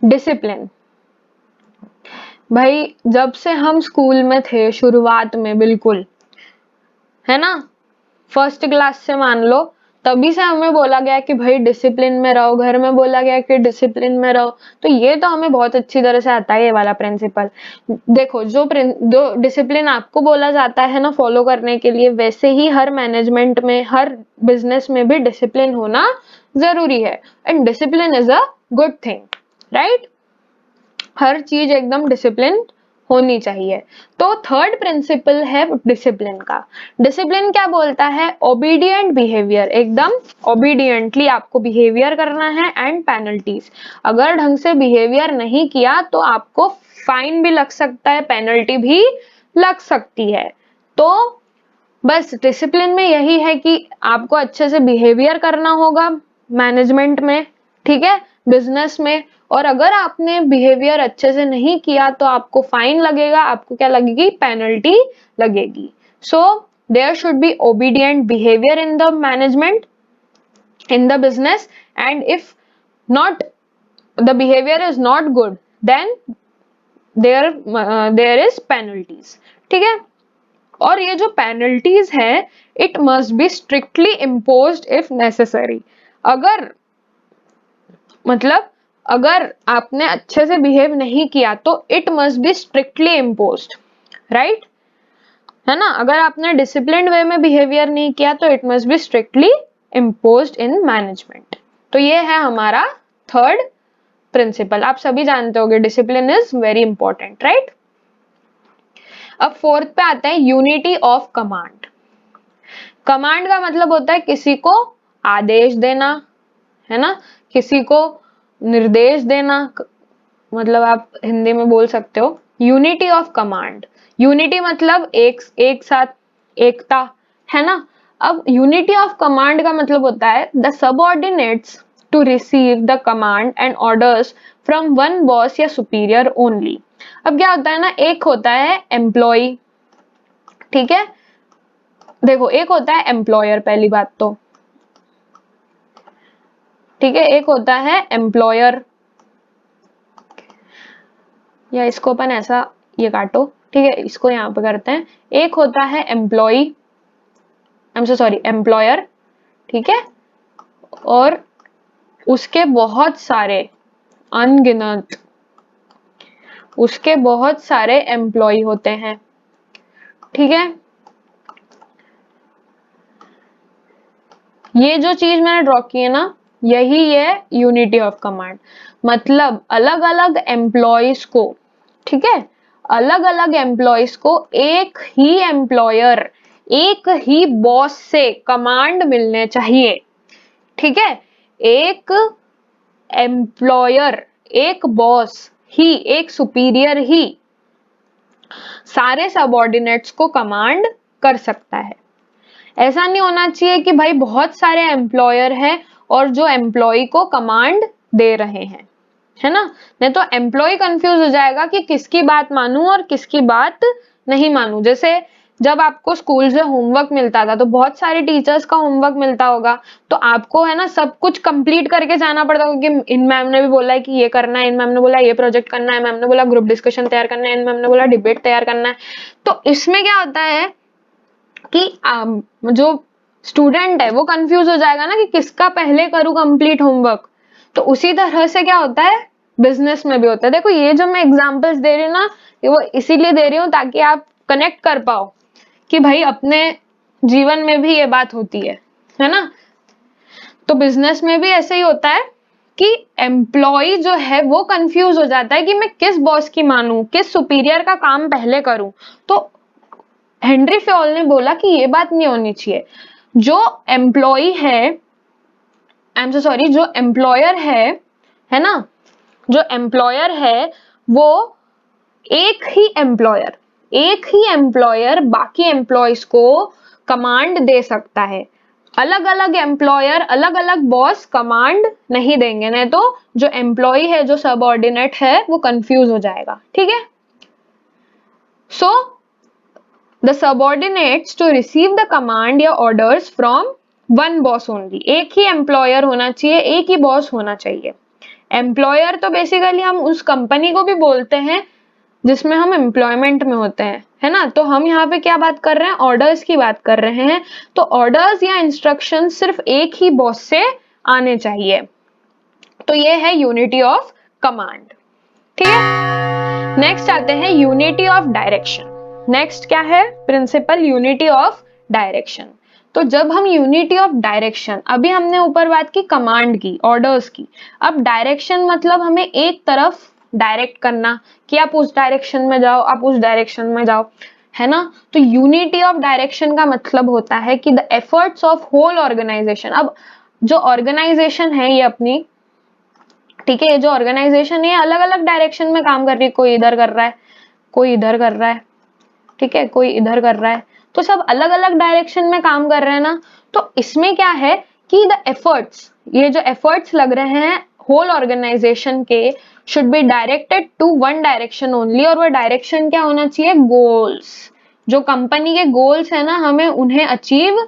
डिसिप्लिन। भाई जब से हम स्कूल में थे शुरुआत में, बिल्कुल है ना, फर्स्ट क्लास से मान लो, तभी से हमें बोला गया कि भाई डिसिप्लिन में रहो, घर में बोला गया कि डिसिप्लिन में रहो, तो ये तो हमें बहुत अच्छी तरह से आता है ये वाला प्रिंसिपल। देखो जो डिसिप्लिन आपको बोला जाता है ना फॉलो करने के लिए, वैसे ही हर मैनेजमेंट में, हर बिजनेस में भी डिसिप्लिन होना जरूरी है। And discipline is a good thing, right. हर चीज एकदम डिसिप्लिन होनी चाहिए। तो थर्ड प्रिंसिपल है डिसिप्लिन का। डिसिप्लिन क्या बोलता है, ओबीडियंट बिहेवियर, एकदम ओबीडियंटली आपको बिहेवियर करना है, एंड पेनल्टीज। अगर ढंग से बिहेवियर नहीं किया तो आपको फाइन भी लग सकता है, पेनल्टी भी लग सकती है। तो बस डिसिप्लिन में यही है कि आपको अच्छे से बिहेवियर करना होगा मैनेजमेंट में, ठीक है, बिजनेस में। और अगर आपने बिहेवियर अच्छे से नहीं किया तो आपको फाइन लगेगा, आपको क्या लगेगी, पेनल्टी लगेगी। So there should be obedient behaviour in the management, in the business, and if not, the behavior is not good, then there is penalties, ठीक है। और ये जो पेनल्टीज है, it must be strictly imposed if necessary. अगर मतलब अगर आपने अच्छे से बिहेव नहीं किया तो it must be strictly imposed, right, है ना। अगर आपने डिसिप्लिन वे में बिहेवियर नहीं किया तो it must be strictly imposed in management. तो ये है हमारा थर्ड प्रिंसिपल। आप सभी जानते होंगे discipline is very important, right. अब फोर्थ पे आते हैं, यूनिटी ऑफ कमांड। कमांड का मतलब होता है किसी को आदेश देना, है ना, किसी को निर्देश देना, मतलब आप हिंदी में बोल सकते हो यूनिटी ऑफ कमांड। यूनिटी मतलब एक साथ, एकता, है ना। अब यूनिटी ऑफ कमांड का मतलब होता है the subordinates to receive the command and orders from one boss या सुपीरियर ओनली। अब क्या होता है ना, एक होता है एम्प्लॉय, ठीक है, देखो एक होता है एम्प्लॉयर, पहली बात तो, ठीक है, एक होता है एम्प्लॉयर, या इसको अपन ऐसा ये काटो, ठीक है, इसको यहाँ पे करते हैं। एक होता है employ, I am so sorry, employer, ठीक है, और उसके बहुत सारे अनगिनत, उसके बहुत सारे एम्प्लॉय होते हैं, ठीक है। ये जो चीज मैंने ड्रॉ की है ना, यही है यूनिटी ऑफ कमांड। मतलब अलग अलग एम्प्लॉयज को, ठीक है, अलग अलग एम्प्लॉयज को एक ही एम्प्लॉयर, एक ही बॉस से कमांड मिलने चाहिए, ठीक है। एक एम्प्लॉयर, एक बॉस ही, एक सुपीरियर ही सारे सबऑर्डिनेट्स को कमांड कर सकता है। ऐसा नहीं होना चाहिए कि भाई बहुत सारे एम्प्लॉयर हैं और जो एम्प्लॉय को कमांड दे रहे हैं, है ना, नहीं तो एम्प्लॉय कंफ्यूज हो जाएगा कि किसकी बात मानूं और किसकी बात नहीं मानूं। जैसे जब आपको स्कूल से होमवर्क मिलता था तो बहुत सारे टीचर्स का होमवर्क मिलता होगा, तो आपको है ना सब कुछ कंप्लीट करके जाना पड़ता होगा कि इन मैम ने भी बोला है कि ये करना है, इन मैम ने बोला ये प्रोजेक्ट करना है, मैम ने बोला ग्रुप डिस्कशन तैयार करना है, इन मैम ने बोला डिबेट तैयार करना है। तो इसमें क्या होता है कि जो स्टूडेंट है वो कंफ्यूज हो जाएगा ना कि किसका पहले करूं कंप्लीट होमवर्क। तो उसी तरह से क्या होता है, बिजनेस में भी होता है। देखो ये जो मैं एग्जांपल्स दे रही हूँ ना, ये वो इसीलिए दे रही हूँ ताकि आप कनेक्ट कर पाओ कि भाई अपने जीवन में भी ये बात होती है ना। तो बिजनेस में भी ऐसे ही होता है कि एम्प्लॉय जो है वो कंफ्यूज हो जाता है कि मैं किस बॉस की मानूं, किस सुपीरियर का काम पहले करूं। तो हेनरी फ्योल ने बोला कि ये बात नहीं होनी चाहिए। जो एम्प्लॉय है, आई एम सो सॉरी, जो एम्प्लॉयर है ना, जो एम्प्लॉयर है वो एक ही एम्प्लॉयर, एक ही एम्प्लॉयर बाकी एम्प्लॉयज को कमांड दे सकता है। अलग अलग एम्प्लॉयर, अलग अलग बॉस कमांड नहीं देंगे, नहीं तो जो एम्प्लॉय है, जो सबऑर्डिनेट है, वो कंफ्यूज हो जाएगा। ठीक है, so the subordinates to receive the command या orders from one boss only. एक ही एम्प्लॉयर होना चाहिए, एक ही बॉस होना चाहिए। एम्प्लॉयर तो बेसिकली हम उस कंपनी को भी बोलते हैं जिसमें हम एम्प्लॉयमेंट में होते हैं, है ना। तो हम यहाँ पे क्या बात कर रहे हैं, ऑर्डर्स की बात कर रहे हैं। तो ऑर्डर्स या इंस्ट्रक्शन सिर्फ एक ही बॉस से आने चाहिए। तो ये है यूनिटी ऑफ कमांड। ठीक है, नेक्स्ट आते हैं यूनिटी ऑफ डायरेक्शन। नेक्स्ट क्या है, प्रिंसिपल यूनिटी ऑफ डायरेक्शन। तो जब हम यूनिटी ऑफ डायरेक्शन, अभी हमने ऊपर बात की कमांड की, ऑर्डर्स की, अब डायरेक्शन मतलब हमें एक तरफ डायरेक्ट करना कि आप उस डायरेक्शन में जाओ, आप उस डायरेक्शन में जाओ, है ना। तो यूनिटी ऑफ डायरेक्शन का मतलब होता है कि the efforts of whole organisation. अब जो ऑर्गेनाइजेशन है ये अपनी, ठीक है, ये जो ऑर्गेनाइजेशन है अलग अलग डायरेक्शन में काम कर रही है। कोई इधर कर रहा है, कोई इधर कर रहा है, ठीक है, कोई इधर कर रहा है, तो सब अलग अलग डायरेक्शन में काम कर रहे हैं ना। तो इसमें क्या है कि द एफर्ट्स, ये जो एफर्ट्स लग रहे हैं होल ऑर्गेनाइजेशन के, should be directed to one direction only. और वो डायरेक्शन क्या होना चाहिए, गोल्स। जो कंपनी के गोल्स है ना, हमें उन्हें अचीव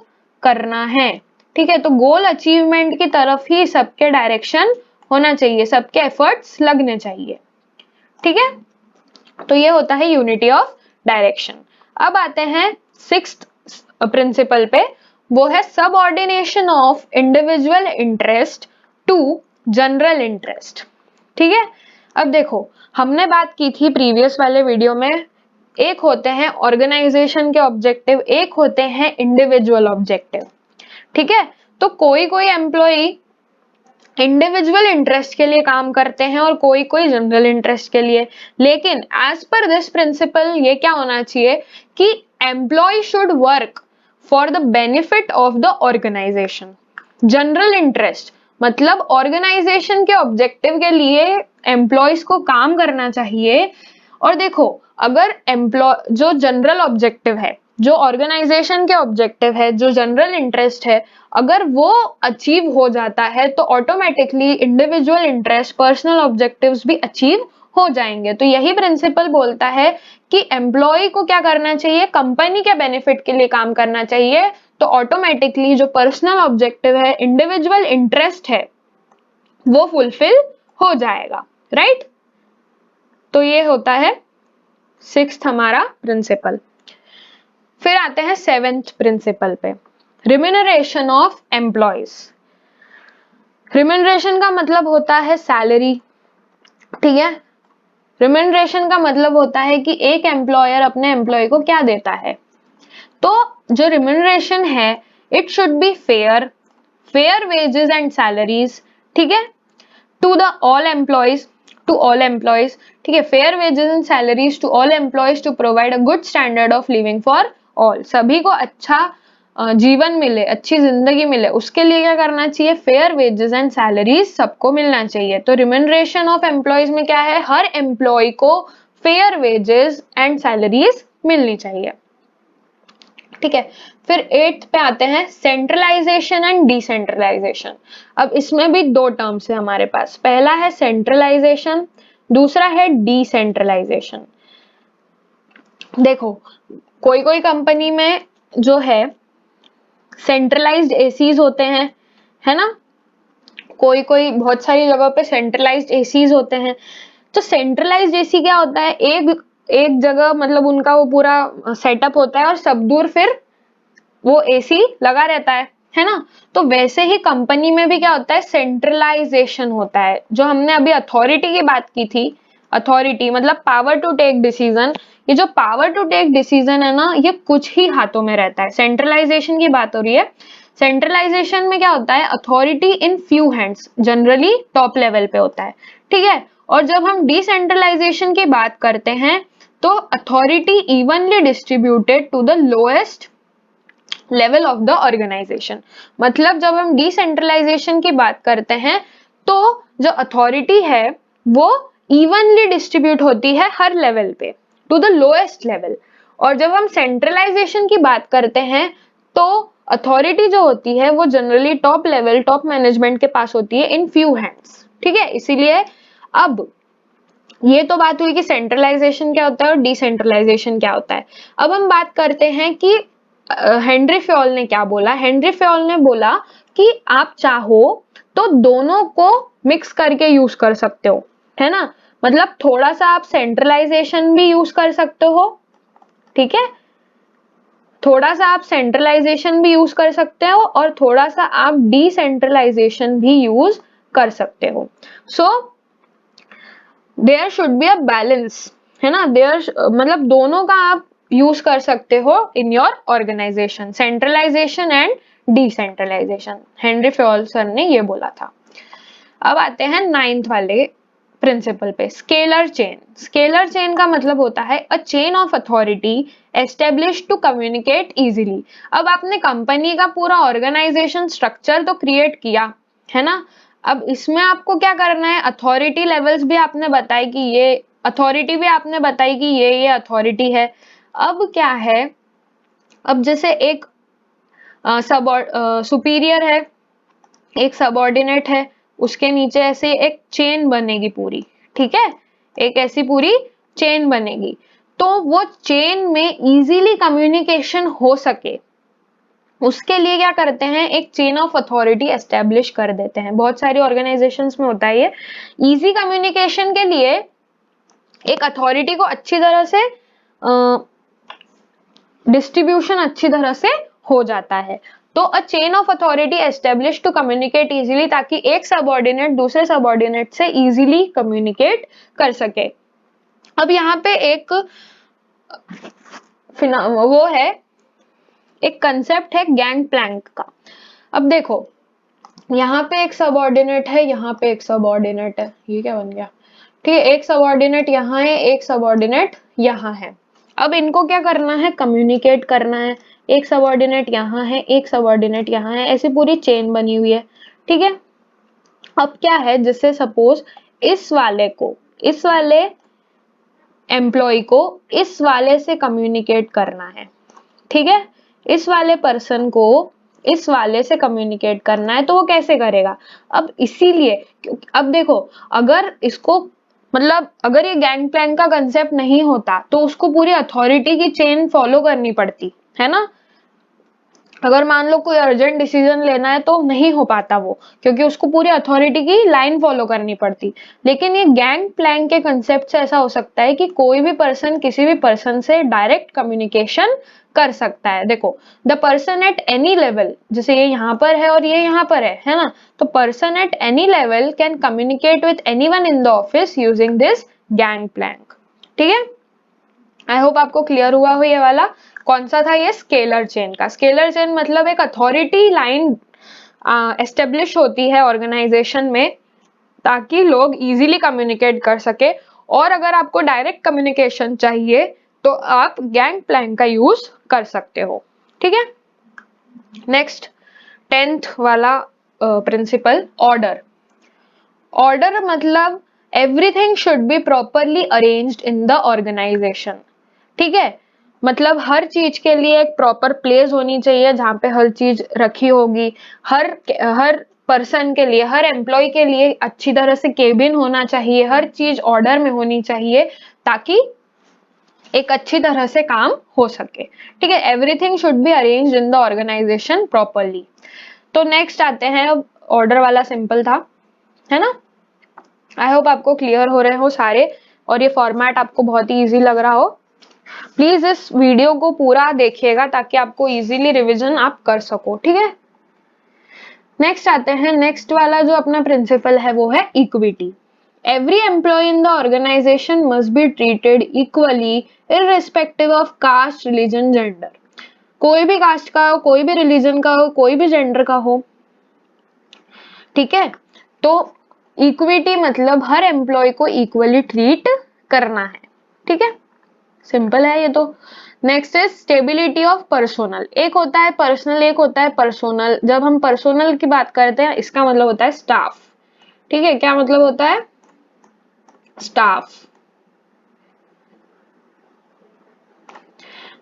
करना है। ठीक है, तो गोल अचीवमेंट की तरफ ही सबके डायरेक्शन होना चाहिए, सबके एफर्ट्स लगने चाहिए। ठीक है, तो ये होता है यूनिटी ऑफ डायरेक्शन। अब आते हैं सिक्स्थ प्रिंसिपल पे, वो है subordination of individual interest to general interest. ठीक है, अब देखो हमने बात की थी प्रीवियस वाले वीडियो में, एक होते हैं ऑर्गेनाइजेशन के ऑब्जेक्टिव, एक होते हैं इंडिविजुअल ऑब्जेक्टिव। ठीक है, तो कोई कोई एम्प्लॉय इंडिविजुअल इंटरेस्ट के लिए काम करते हैं और कोई कोई जनरल इंटरेस्ट के लिए। लेकिन एज पर दिस प्रिंसिपल ये क्या होना चाहिए कि employee should work for the benefit of the organisation. General interest मतलब ऑर्गेनाइजेशन के ऑब्जेक्टिव के लिए एम्प्लॉयज को काम करना चाहिए। और देखो अगर एम्प्लॉय जो जनरल ऑब्जेक्टिव है, जो ऑर्गेनाइजेशन के ऑब्जेक्टिव है, जो जनरल इंटरेस्ट है, अगर वो अचीव हो जाता है तो automatically individual interest, personal objectives भी अचीव हो जाएंगे। तो यही प्रिंसिपल बोलता है कि एम्प्लॉय को क्या करना चाहिए, कंपनी के बेनिफिट के लिए काम करना चाहिए। तो ऑटोमेटिकली जो पर्सनल ऑब्जेक्टिव है, इंडिविजुअल इंटरेस्ट है, वो फुलफिल हो जाएगा। राइट, तो ये होता है सिक्स्थ हमारा प्रिंसिपल। फिर आते हैं सेवेंथ प्रिंसिपल पे, रिम्यूनरेशन ऑफ एम्प्लॉयज। रिम्यूनरेशन का मतलब होता है सैलरी। ठीक है, रिम्यूनरेशन का मतलब होता है कि एक एम्प्लॉयर अपने एम्प्लॉय को क्या देता है। तो जो रिम्यूनरेशन है, it should be fair, fair wages and salaries. ठीक है, to the all employees, to all employees. ठीक है, fair wages and salaries to all employees to provide a good standard of living for all. सभी को अच्छा जीवन मिले, अच्छी जिंदगी मिले, उसके लिए क्या करना चाहिए, फेयर वेजेस एंड सैलरीज सबको मिलना चाहिए। तो रिम्यूनरेशन ऑफ एम्प्लॉयज में क्या है, हर एम्प्लॉय को फेयर वेजेस एंड सैलरीज मिलनी चाहिए। ठीक है, फिर एट्थ पे आते हैं सेंट्रलाइजेशन एंड डिसेंट्रलाइजेशन। अब इसमें भी दो टर्म्स है हमारे पास, पहला है सेंट्रलाइजेशन, दूसरा है डिसेंट्रलाइजेशन। देखो कोई कोई कंपनी में जो है सेंट्रलाइज्ड एसीज होते हैं, है ना, कोई कोई बहुत सारी जगह पे सेंट्रलाइज्ड एसीज होते हैं। तो सेंट्रलाइज्ड एसी क्या होता है, एक जगह मतलब उनका वो पूरा सेटअप होता है और सब दूर फिर वो एसी लगा रहता है ना। तो वैसे ही कंपनी में भी क्या होता है, सेंट्रलाइजेशन होता है। जो हमने अभी अथॉरिटी की बात की थी, अथॉरिटी मतलब पावर टू टेक डिसीजन, ये जो पावर टू टेक डिसीजन है ना, ये कुछ ही हाथों में रहता है। सेंट्रलाइजेशन की बात हो रही है। सेंट्रलाइजेशन में क्या होता है, authority in few hands, generally top level पे होता है। ठीक है, और जब हम डिसेंट्रलाइजेशन की बात करते हैं तो authority evenly distributed to the lowest level of the organisation. मतलब जब हम डिसेंट्रलाइजेशन की बात करते हैं तो जो अथॉरिटी है वो इवनली डिस्ट्रीब्यूट होती है हर लेवल पे, टू द लोएस्ट लेवल। और जब हम सेंट्रलाइजेशन की बात करते हैं तो अथॉरिटी जो होती है वो generally top level, top management के पास होती है इन फ्यू हैंड्स, ठीक है। इसीलिए अब ये तो बात हुई कि सेंट्रलाइजेशन क्या होता है और डिसेंट्रलाइजेशन क्या होता है। अब हम बात करते हैं कि हेनरी फ्योल ने क्या बोला। हेनरी फ्योल ने बोला कि आप चाहो तो दोनों को मिक्स करके यूज कर सकते हो, है ना। मतलब थोड़ा सा आप सेंट्रलाइजेशन भी यूज कर सकते हो, ठीक है, थोड़ा सा आप सेंट्रलाइजेशन भी यूज कर सकते हो और थोड़ा सा आप डिसेंट्रलाइजेशन भी यूज कर सकते हो। So there should be a balance, है ना। देयर मतलब दोनों का आप यूज कर सकते हो in your organisation, centralisation and decentralisation. Henri Fayol sir ने ये बोला था। अब आते हैं 9th वाले प्रिंसिपल पे, स्केलर चेन। स्केलर चेन का मतलब होता है a chain of authority establish to communicate easily. अब आपने कंपनी का पूरा ऑर्गेनाइजेशन स्ट्रक्चर तो क्रिएट किया, है ना। अब इसमें आपको क्या करना है, अथॉरिटी लेवल्स भी आपने बताई कि ये अथॉरिटी भी आपने बताई कि ये अथॉरिटी है। अब क्या है, अब जैसे एक सुपीरियर है, एक सबऑर्डिनेट है, उसके नीचे ऐसे एक चेन बनेगी पूरी, ठीक है, एक ऐसी पूरी चेन बनेगी। तो वो चेन में इजीली कम्युनिकेशन हो सके उसके लिए क्या करते हैं, एक चेन ऑफ अथॉरिटी एस्टेब्लिश कर देते हैं। बहुत सारी ऑर्गेनाइजेशंस में होता है ये। इजी कम्युनिकेशन के लिए एक अथॉरिटी को अच्छी तरह से डिस्ट्रीब्यूशन अच्छी तरह से हो जाता है। तो a chain of authority establish to communicate easily, ताकि एक सबऑर्डिनेट दूसरे सबऑर्डिनेट से इजीली कम्युनिकेट कर सके। अब यहाँ पे एक वो है, एक कंसेप्ट है गैंग प्लैंक का। अब देखो, यहाँ पे एक सबऑर्डिनेट है, यहाँ पे एक सबऑर्डिनेट है, ये क्या बन गया, ठीक है, एक सबऑर्डिनेट यहाँ है, एक सबऑर्डिनेट यहाँ है। अब इनको क्या करना है, कम्युनिकेट करना है। एक सबऑर्डिनेट यहाँ है, एक सबऑर्डिनेट यहाँ है, ऐसी पूरी चेन बनी हुई है, ठीक है। अब क्या है, जिससे सपोज इस वाले एम्प्लॉय को इस वाले से कम्युनिकेट करना है, ठीक है, इस वाले पर्सन को इस वाले से कम्युनिकेट करना है, तो वो कैसे करेगा। अब इसीलिए, अब देखो, अगर इसको मतलब अगर ये गैंग प्लैंक का कंसेप्ट नहीं होता तो उसको पूरी अथॉरिटी की चेन फॉलो करनी पड़ती, है ना। अगर मान लो कोई अर्जेंट डिसीजन लेना है तो नहीं हो पाता वो, क्योंकि उसको पूरी अथॉरिटी की लाइन फॉलो करनी पड़ती। लेकिन ये गैंग प्लैंक के कंसेप्ट से ऐसा हो सकता है कि कोई भी पर्सन किसी भी पर्सन से डायरेक्ट कम्युनिकेशन कर सकता है। देखो, the person at any level, जैसे ये यहाँ पर है और ये यहाँ पर है ना, तो person at any level can communicate with anyone in the office using this gang plank, ठीक है। आई होप आपको क्लियर हुआ हो ये वाला। कौन सा था ये, स्केलर चेन का। स्केलर चेन मतलब एक अथॉरिटी लाइन एस्टेब्लिश होती है ऑर्गेनाइजेशन में, ताकि लोग इजीली कम्युनिकेट कर सके। और अगर आपको डायरेक्ट कम्युनिकेशन चाहिए तो आप गैंग प्लैंक का यूज कर सकते हो, ठीक है। नेक्स्ट 10th वाला प्रिंसिपल, ऑर्डर। ऑर्डर मतलब everything should be properly arranged in the organisation, ठीक है। मतलब हर चीज के लिए एक प्रॉपर प्लेस होनी चाहिए जहां पे हर चीज रखी होगी। हर पर्सन के लिए, हर एम्प्लॉय के लिए अच्छी तरह से केबिन होना चाहिए, हर चीज ऑर्डर में होनी चाहिए, ताकि एक अच्छी तरह से काम हो सके, ठीक है। Everything should be arranged in the organisation properly. तो नेक्स्ट आते हैं, अब ऑर्डर वाला सिंपल था, है ना। आई होप आपको क्लियर हो रहे हो सारे, और ये फॉर्मेट आपको बहुत ही इजी लग रहा हो। प्लीज इस वीडियो को पूरा देखिएगा ताकि आपको इजीली रिवीजन आप कर सको, ठीक है। नेक्स्ट आते हैं, नेक्स्ट वाला जो अपना प्रिंसिपल है वो है equity. Every employee in the organisation must be treated equally irrespective of caste, religion, gender. कोई भी कास्ट का हो, कोई भी रिलीजन का हो, कोई भी जेंडर का हो, ठीक है। तो इक्विटी मतलब हर एम्प्लॉय को इक्वली ट्रीट करना है, ठीक है। सिंपल है ये तो। Next is stability of personnel. एक होता है पर्सनल, एक होता है पर्सोनल। जब हम पर्सोनल की बात करते हैं, इसका मतलब होता है स्टाफ, ठीक है। क्या मतलब होता है, स्टाफ।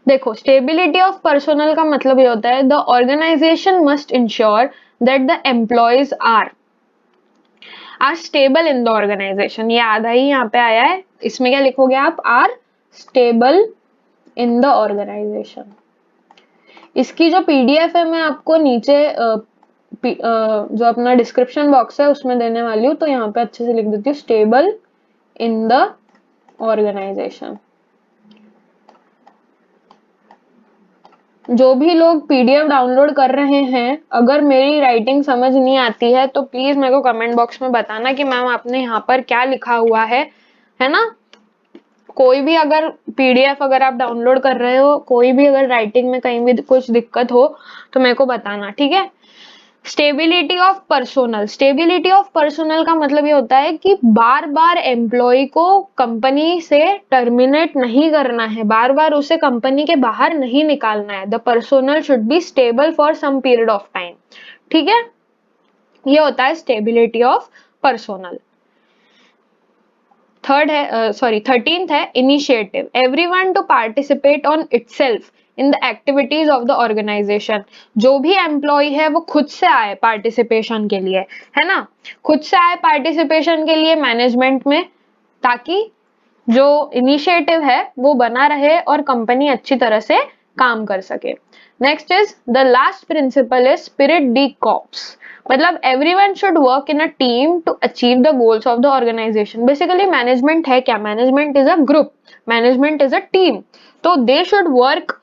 देखो, स्टेबिलिटी ऑफ पर्सोनल का मतलब ये होता है the organisation must ensure that the employees are stable in the organisation. ये आधा ही यहाँ पे आया है, इसमें क्या लिखोगे आप, are stable in the organisation. इसकी जो पीडीएफ है मैं आपको नीचे जो अपना डिस्क्रिप्शन बॉक्स है उसमें देने वाली हूँ, तो यहाँ पे अच्छे से लिख देती हूँ, स्टेबल इन द ऑर्गेनाइजेशन। जो भी लोग पीडीएफ डाउनलोड कर रहे हैं, अगर मेरी राइटिंग समझ नहीं आती है तो प्लीज मेरे को कमेंट बॉक्स में बताना कि मैम आपने यहाँ पर क्या लिखा हुआ है ना। कोई भी अगर पीडीएफ अगर आप डाउनलोड कर रहे हो, कोई भी अगर राइटिंग में कहीं भी कुछ दिक्कत हो तो मेरे को बताना, ठीक है। Stability of personnel, stability of personnel का मतलब ये होता है कि बार बार एम्प्लॉय को कंपनी से टर्मिनेट नहीं करना है, बार बार उसे कंपनी के बाहर नहीं निकालना है। The personnel should be stable for some period of time, ठीक है। ये होता है स्टेबिलिटी ऑफ पर्सोनल। थर्ड है, सॉरी 13th है initiative, everyone to participate on itself in the activities of the organisation. जो भी एम्प्लॉय है वो खुद से आए पार्टिसिपेशन के लिए, है ना, खुद से आए पार्टिसिपेशन के लिए मैनेजमेंट में, ताकि जो इनिशिएटिव है वो बना रहे और कंपनी अच्छी तरह से काम कर सके। Next is the last principle is spirit de corps, मतलब everyone should work in a team to achieve the goals of the organisation. Basically management है क्या, management is a group, management is a team, तो they should work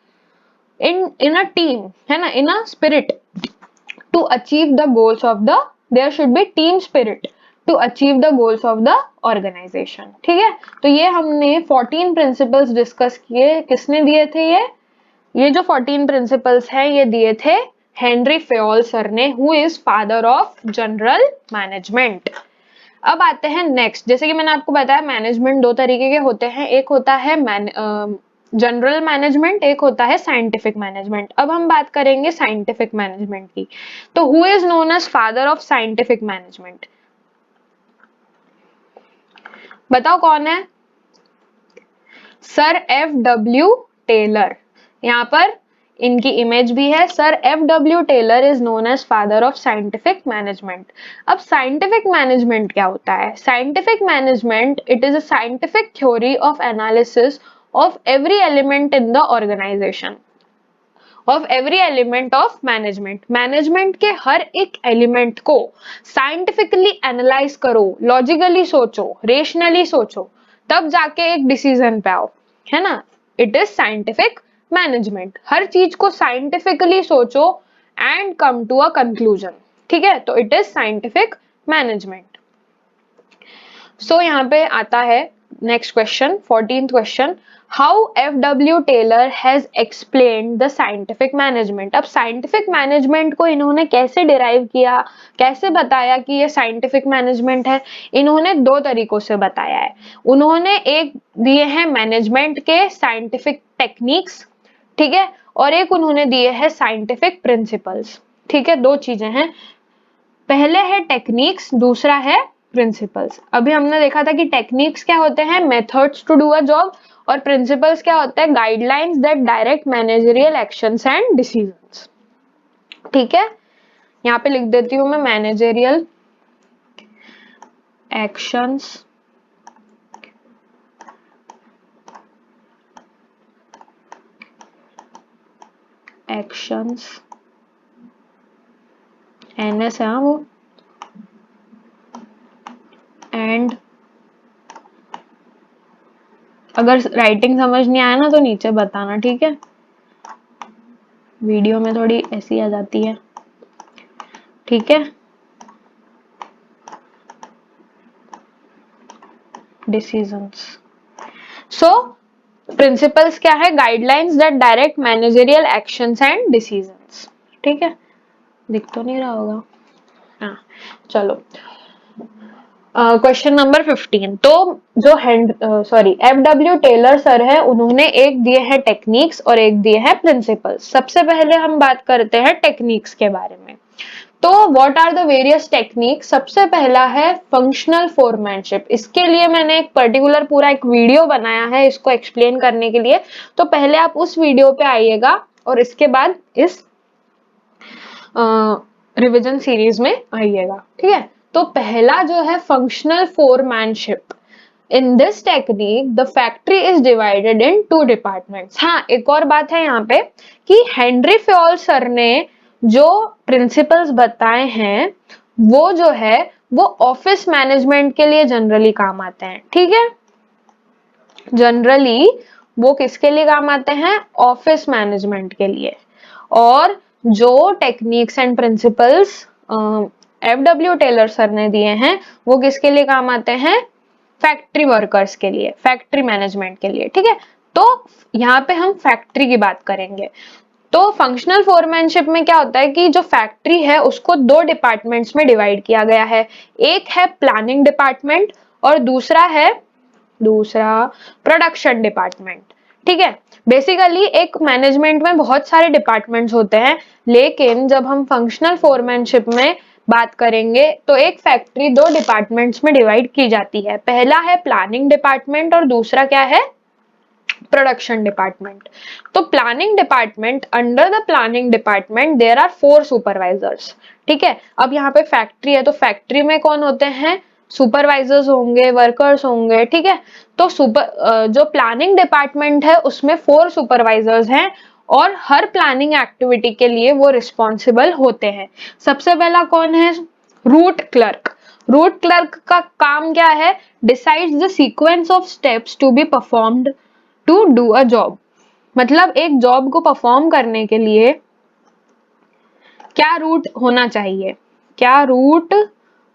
in a team, है ना, in a spirit to achieve the goals of the, there should be team spirit to achieve the goals of the organisation, ठीक है। तो ये हमने 14 principles discuss किए, किसने दिए थे ये जो 14 प्रिंसिपल्स हैं ये दिए थे हेनरी फेयोल सर ने, who is father of general management. अब आते हैं नेक्स्ट, जैसे कि मैंने आपको बताया मैनेजमेंट दो तरीके के होते हैं, एक होता है जनरल मैनेजमेंट, एक होता है साइंटिफिक मैनेजमेंट। अब हम बात करेंगे साइंटिफिक मैनेजमेंट की। तो who is known as father of scientific management, बताओ कौन है, सर एफ डब्ल्यू टेलर। यहाँ पर इनकी इमेज भी है, sir F W Taylor is known as father of scientific management. अब साइंटिफिक मैनेजमेंट क्या होता है, scientific management it is a scientific theory of analysis of every element in the organisation, of every element of management. Management के हर एक element को scientifically analyse करो, logically सोचो, रेशनली सोचो, तब जाके एक डिसीजन पे आओ, है ना, इट इज साइंटिफिक मैनेजमेंट। हर चीज को साइंटिफिकली सोचो and come to a conclusion, ठीक है, तो it is scientific management. So यहाँ पे आता है next question, 14th question, how F W Taylor has explained the scientific management. अब साइंटिफिक मैनेजमेंट को इन्होंने कैसे डिराइव किया, कैसे बताया कि ये साइंटिफिक मैनेजमेंट है, इन्होंने दो तरीकों से बताया है। उन्होंने एक दिए हैं मैनेजमेंट के साइंटिफिक टेक्निक्स, ठीक है, और एक उन्होंने दिए हैं साइंटिफिक प्रिंसिपल्स, ठीक है, दो चीजें हैं, पहले है टेक्निक्स, दूसरा है प्रिंसिपल्स। अभी हमने देखा था कि टेक्निक्स क्या होते हैं, methods to do a job, और प्रिंसिपल्स क्या होता है, guidelines that direct managerial actions and decisions, ठीक है। यहाँ पे लिख देती हूँ मैं मैनेजरियल एक्शंस एनएस है वो, एंड अगर राइटिंग समझ नहीं आया ना तो नीचे बताना, ठीक है, वीडियो में थोड़ी ऐसी आ जाती है, ठीक है। डिसीजंस, सो प्रिंसिपल्स क्या है, guidelines that direct managerial actions and decisions, ठीक है, दिख तो नहीं रहा होगा, हाँ चलो। क्वेश्चन नंबर 15, तो जो एफ डब्ल्यू टेलर सर है उन्होंने एक दिए हैं टेक्निक्स और एक दिए हैं प्रिंसिपल्स। सबसे पहले हम बात करते हैं टेक्निक्स के बारे में। तो what are the various technique, सबसे पहला है फंक्शनल फोरमैनशिप। इसके लिए मैंने एक पर्टिकुलर पूरा एक वीडियो बनाया है इसको एक्सप्लेन करने के लिए, तो पहले आप उस वीडियो पे आइएगा और इसके बाद इस रिवीजन सीरीज में आइएगा, ठीक है। तो पहला जो है functional foremanship. In this technique the factory is divided in 2 departments. हाँ, एक और बात है यहाँ पे कि हेनरी फ्योल सर ने जो प्रिंसिपल्स बताए हैं वो जो है वो ऑफिस मैनेजमेंट के लिए जनरली काम आते हैं, ठीक है। जनरली वो किसके लिए काम आते हैं? ऑफिस मैनेजमेंट के लिए। और जो techniques and principles FW Taylor sir ने दिए हैं वो किसके लिए काम आते हैं? फैक्ट्री वर्कर्स के लिए, फैक्ट्री मैनेजमेंट के लिए, ठीक है। तो यहाँ पे हम फैक्ट्री की बात करेंगे। तो फंक्शनल फोरमैनशिप में क्या होता है कि जो फैक्ट्री है उसको 2 डिपार्टमेंट्स में डिवाइड किया गया है। एक है प्लानिंग डिपार्टमेंट और दूसरा प्रोडक्शन डिपार्टमेंट, ठीक है। बेसिकली एक मैनेजमेंट में बहुत सारे डिपार्टमेंट्स होते हैं, लेकिन जब हम फंक्शनल फोरमैनशिप में बात करेंगे तो एक फैक्ट्री 2 डिपार्टमेंट्स में डिवाइड की जाती है। पहला है प्लानिंग डिपार्टमेंट और दूसरा क्या है? Production department. तो planning department, under the planning department there are 4 supervisors, ठीक है। अब यहाँ पे फैक्ट्री है तो फैक्ट्री में कौन होते हैं? सुपरवाइजर्स होंगे, वर्कर्स होंगे, ठीक है। तो जो प्लानिंग डिपार्टमेंट है उसमें 4 सुपरवाइजर्स हैं और हर प्लानिंग एक्टिविटी के लिए वो रिस्पॉन्सिबल होते हैं। सबसे पहला कौन है? Root clerk. रूट क्लर्क का काम क्या है? Decides the sequence of steps to be performed to do a job. मतलब एक जॉब को परफॉर्म करने के लिए क्या रूट होना चाहिए, क्या रूट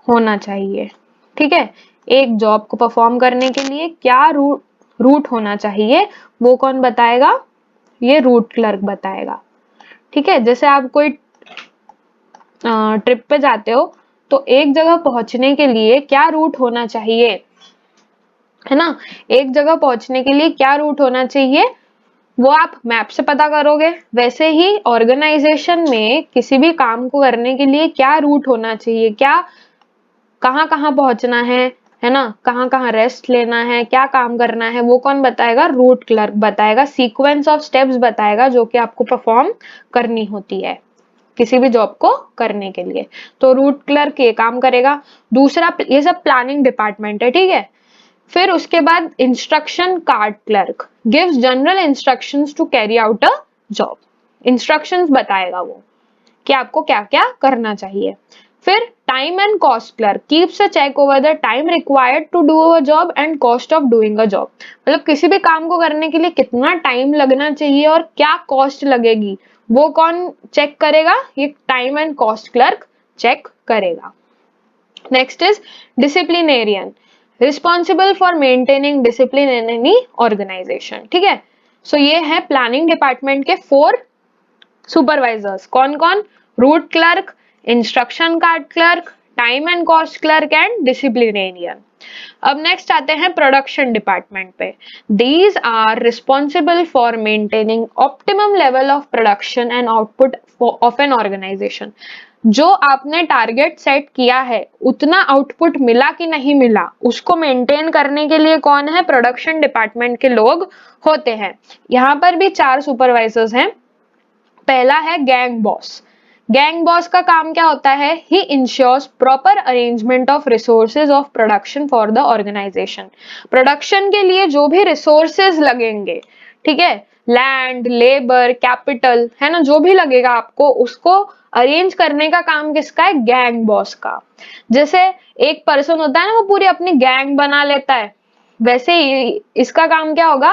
होना चाहिए, ठीक है। एक जॉब को परफॉर्म करने के लिए क्या रूट होना चाहिए वो कौन बताएगा? ये रूट क्लर्क बताएगा, ठीक है। जैसे आप कोई ट्रिप पे जाते हो तो एक जगह पहुंचने के लिए क्या रूट होना चाहिए, है ना। एक जगह पहुंचने के लिए क्या रूट होना चाहिए वो आप मैप से पता करोगे। वैसे ही ऑर्गेनाइजेशन में किसी भी काम को करने के लिए क्या रूट होना चाहिए, क्या कहाँ कहाँ पहुंचना है ना, कहाँ कहाँ रेस्ट लेना है, क्या काम करना है, वो कौन बताएगा? रूट क्लर्क बताएगा। सीक्वेंस ऑफ स्टेप्स बताएगा जो कि आपको परफॉर्म करनी होती है किसी भी जॉब को करने के लिए। तो रूट क्लर्क ये काम करेगा। दूसरा, ये सब प्लानिंग डिपार्टमेंट है, ठीक है। फिर उसके बाद instruction card clerk gives general instructions to carry out a job. Instructions बताएगा वो कि आपको क्या क्या करना चाहिए। फिर time and cost clerk keeps a check over the time required to do a job and cost of doing a job. मतलब किसी भी काम को करने के लिए कितना टाइम लगना चाहिए और क्या कॉस्ट लगेगी वो कौन चेक करेगा? ये time and cost clerk check करेगा। Next is disciplinarian, responsible for maintaining discipline in any organisation, ठीक है। सो ये है प्लानिंग डिपार्टमेंट के 4 सुपरवाइजर्स। कौन कौन? Route clerk, instruction card clerk, time and cost clerk and disciplinarian. अब नेक्स्ट आते हैं प्रोडक्शन डिपार्टमेंट पे। These are responsible for maintaining optimum level of production and output of an organisation. जो आपने target set किया है उतना आउटपुट मिला कि नहीं मिला उसको मेंटेन करने के लिए कौन है? प्रोडक्शन डिपार्टमेंट के लोग होते हैं। यहाँ पर भी 4 सुपरवाइजर्स हैं। पहला है गैंग बॉस। गैंग बॉस का काम क्या होता है? He ensures proper arrangement of resources of production for the organisation. Production के लिए जो भी रिसोर्सेज लगेंगे, ठीक है, लैंड, लेबर, कैपिटल, है ना, जो भी लगेगा आपको उसको अरेंज करने का काम किसका है? गैंग बॉस का। जैसे एक पर्सन होता है ना वो पूरी अपनी गैंग बना लेता है, वैसे ही इसका काम क्या होगा?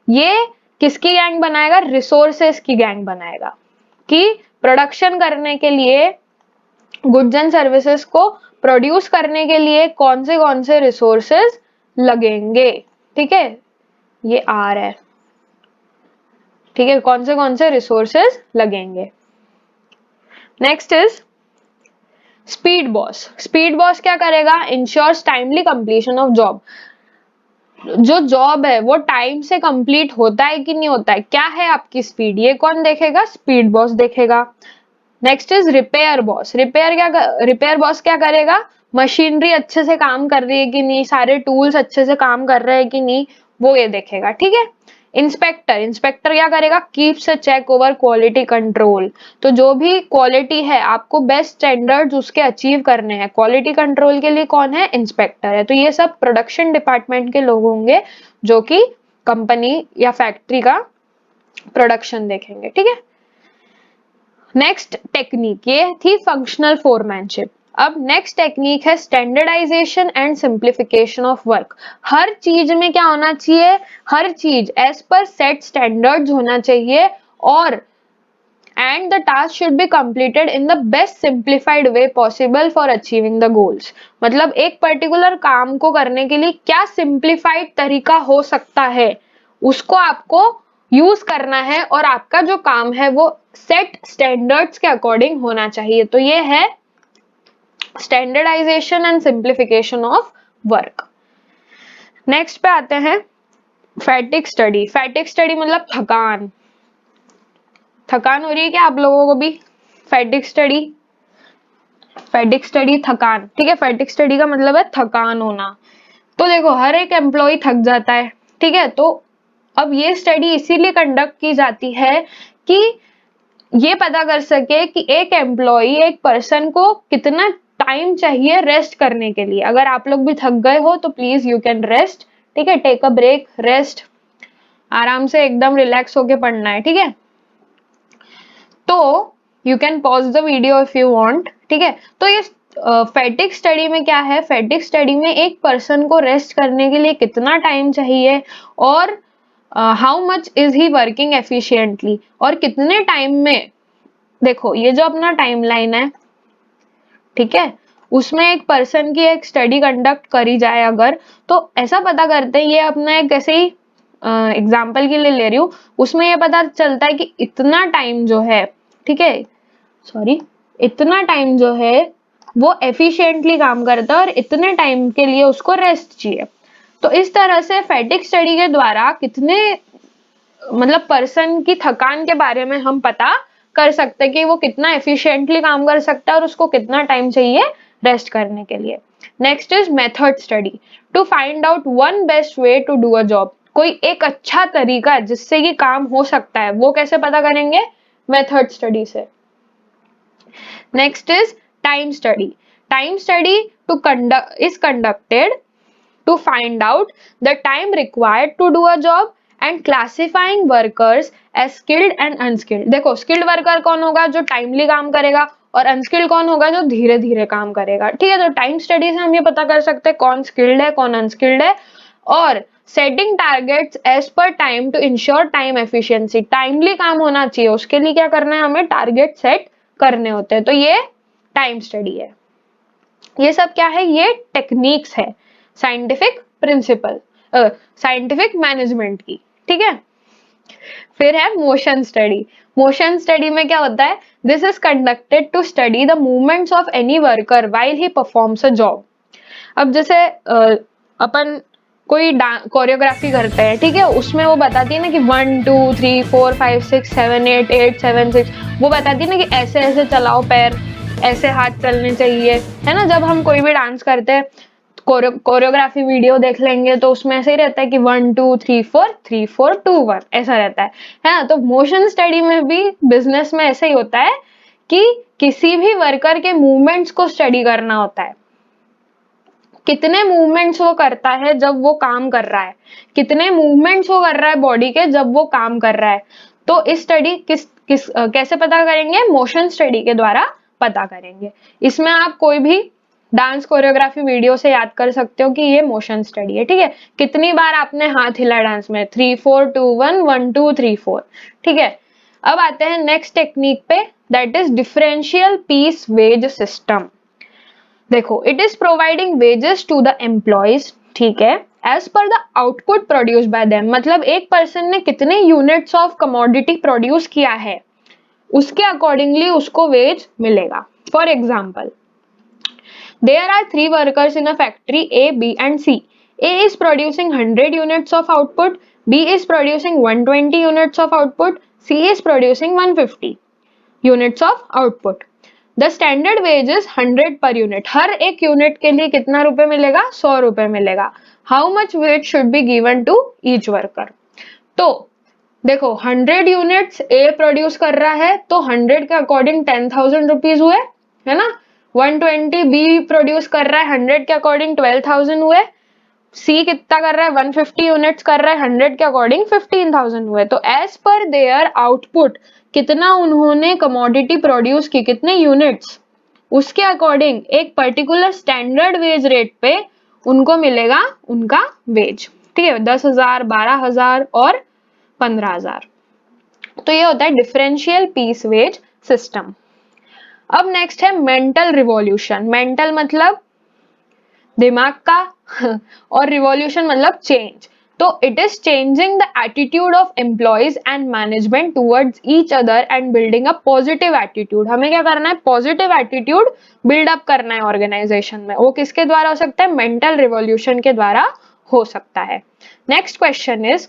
ये किसकी गैंग बनाएगा? रिसोर्सेस की गैंग बनाएगा कि प्रोडक्शन करने के लिए, गुड्स एंड सर्विसेज को प्रोड्यूस करने के लिए कौन से रिसोर्सेज लगेंगे, ठीक है। ये आर है, ठीक है, कौन से रिसोर्सेज लगेंगे। Next is speed boss. Speed boss क्या करेगा? Ensures timely completion of job. जो जॉब है वो टाइम से कंप्लीट होता है कि नहीं होता है, क्या है आपकी स्पीड, ये कौन देखेगा? स्पीड बॉस देखेगा। Next is repair boss. Repair boss क्या करेगा? मशीनरी अच्छे से काम कर रही है कि नहीं, सारे टूल्स अच्छे से काम कर रहे हैं कि नहीं, वो ये देखेगा, ठीक है। इंस्पेक्टर क्या करेगा? Keeps a check over quality control. तो जो भी क्वालिटी है, आपको बेस्ट स्टैंडर्ड्स उसके अचीव करने हैं, क्वालिटी कंट्रोल के लिए कौन है? इंस्पेक्टर है। तो ये सब प्रोडक्शन डिपार्टमेंट के लोग होंगे जो कि कंपनी या फैक्ट्री का प्रोडक्शन देखेंगे, ठीक है। नेक्स्ट टेक्निक, ये थी फंक्शनल फोरमैनशिप। अब नेक्स्ट टेक्निक है standardisation and simplification of work. हर चीज में क्या होना चाहिए? हर चीज एज पर सेट स्टैंडर्ड्स होना चाहिए, और and the task should be completed in the best simplified way possible for achieving the goals. मतलब एक पर्टिकुलर काम को करने के लिए क्या सिंप्लीफाइड तरीका हो सकता है, उसको आपको यूज करना है, और आपका जो काम है वो सेट स्टैंडर्ड्स के अकॉर्डिंग होना चाहिए। तो ये है standardisation and simplification of work. Next पे आते हैं फैटिग स्टडी। फैटिग स्टडी मतलब थकान। थकान हो रही है क्या आप लोगों को भी? फैटिग स्टडी थकान, ठीक है। फैटिग स्टडी का मतलब है थकान होना। तो देखो हर एक एम्प्लॉय थक जाता है, ठीक है। तो अब ये स्टडी इसीलिए कंडक्ट की जाती है कि ये पता कर सके कि एक एम्प्लॉय, एक पर्सन को कितना टाइम चाहिए रेस्ट करने के लिए। अगर आप लोग भी थक गए हो तो प्लीज यू कैन रेस्ट, ठीक है। टेक अ ब्रेक, रेस्ट, आराम से एकदम रिलैक्स होके पढ़ना है, ठीक है। तो you can pause the video if you want, ठीक है। तो ये फैटिग स्टडी में क्या है? फैटिग स्टडी में एक पर्सन को रेस्ट करने के लिए कितना टाइम चाहिए, और how much is he working efficiently, और कितने टाइम में। देखो ये जो अपना टाइमलाइन है, ठीक है, उसमें एक पर्सन की एक स्टडी कंडक्ट करी जाए अगर, तो ऐसा पता करते हैं, ये अपना एक ऐसे ही एग्जाम्पल के लिए ले रही हूँ, उसमें ये पता चलता है कि इतना टाइम जो है, ठीक है, सॉरी, इतना टाइम जो है वो एफिशिएंटली काम करता है, और इतने टाइम के लिए उसको रेस्ट चाहिए। तो इस तरह से फैटिग स्टडी के द्वारा कितने, मतलब पर्सन की थकान के बारे में हम पता कर सकते हैं कि वो कितना एफिशिएंटली काम कर सकता है और उसको कितना टाइम चाहिए रेस्ट करने के लिए। Next is method study, to find out one best way to do a job. कोई एक अच्छा तरीका जिससे ये काम हो सकता है, वो कैसे पता करेंगे? मेथड स्टडी से। Next is time study. Time study to conduct is conducted to find out the time required to do a job and classifying workers as skilled and unskilled। देखो स्किल्ड वर्कर कौन होगा? जो timely काम करेगा, और unskilled कौन होगा? जो धीरे धीरे काम करेगा, ठीक है। तो टाइम स्टडी से हम ये पता कर सकते हैं कौन स्किल्ड है, कौन अनस्किल्ड है। और setting targets as per time to ensure time efficiency. Timely काम होना चाहिए, उसके लिए क्या करना है? हमें टारगेट सेट करने होते हैं। तो ये टाइम स्टडी है। ये सब क्या है? ये टेक्निक्स है साइंटिफिक प्रिंसिपल, साइंटिफिक मैनेजमेंट की, ठीक है। फिर है मोशन स्टडी। मोशन स्टडी में क्या होता है? This is conducted to study the movements of any worker while he performs a job. अब जैसे अपन कोई कोरियोग्राफी करते हैं, ठीक है, उसमें वो बताती है ना कि 1 2 3 4 5 6 7 8 8 7 6, वो बताती है ना कि ऐसे ऐसे चलाओ पैर, ऐसे हाथ चलने चाहिए, है ना। जब हम कोई भी डांस करते हैं, कोरियोग्राफी वीडियो देख लेंगे तो उसमें ऐसे ही रहता है कि 1 2 3 4 3 4 2 1 ऐसा रहता है ना। तो मोशन स्टडी में भी बिजनेस में ऐसा ही होता है कि किसी भी वर्कर के मूवमेंट्स को स्टडी करना होता है। कितने मूवमेंट्स वो करता है जब वो काम कर रहा है, कितने मूवमेंट्स वो कर रहा है बॉडी के जब वो काम कर रहा है। तो इस स्टडी कैसे पता करेंगे? मोशन स्टडी के द्वारा पता करेंगे। इसमें आप कोई भी डांस कोरियोग्राफी वीडियो से याद कर सकते हो कि ये मोशन स्टडी है, ठीक है। कितनी बार आपने हाथ हिला डांस में? 3 4 2 1 1 2 3 4, ठीक है। अब आते हैं नेक्स्ट टेक्निक पे, that is differential piece wage system. देखो it is providing wages to the employees, ठीक है, as per the output produce by them. मतलब एक पर्सन ने कितने यूनिट्स ऑफ कमोडिटी प्रोड्यूस किया है, उसके अकॉर्डिंगली उसको वेज मिलेगा। For example, there are 3 workers in a factory A, B and C. A is producing 100 units of output, B is producing 120 units of output, C is producing 150. Units of output. The standard wage is 100 per unit. हर एक unit के लिए कितना रुपए मिलेगा? 100 रुपए मिलेगा। How much wage should be given to each worker? तो देखो 100 यूनिट्स ए प्रोड्यूस कर रहा है तो 100 के अकॉर्डिंग 10,000 रुपीज हुए, है ना। 120 बी प्रोड्यूस कर रहा है 100 के अकॉर्डिंग 12,000 हुए। सी कितना कर रहा है? 150 यूनिट्स कर रहा है 100 के अकॉर्डिंग 15,000 हुए। तो एज पर देयर आउटपुट कितना उन्होंने कमोडिटी प्रोड्यूस की, कितने यूनिट्स, उसके अकॉर्डिंग एक पर्टिकुलर स्टैंडर्ड वेज रेट पे उनको मिलेगा उनका वेज। ठीक है, 10,000, 12,000 और 15,000। तो ये होता है डिफरेंशियल पीस वेज सिस्टम। अब नेक्स्ट है मेंटल रिवॉल्यूशन। मेंटल मतलब दिमाग का और रिवॉल्यूशन मतलब चेंज। तो it is changing the attitude of employees and management towards each other and building a positive attitude. हमें क्या करना है? पॉजिटिव एटीट्यूड बिल्डअप करना है ऑर्गेनाइजेशन में। वो किसके द्वारा हो सकता है? मेंटल रिवॉल्यूशन के द्वारा हो सकता है। नेक्स्ट क्वेश्चन इज,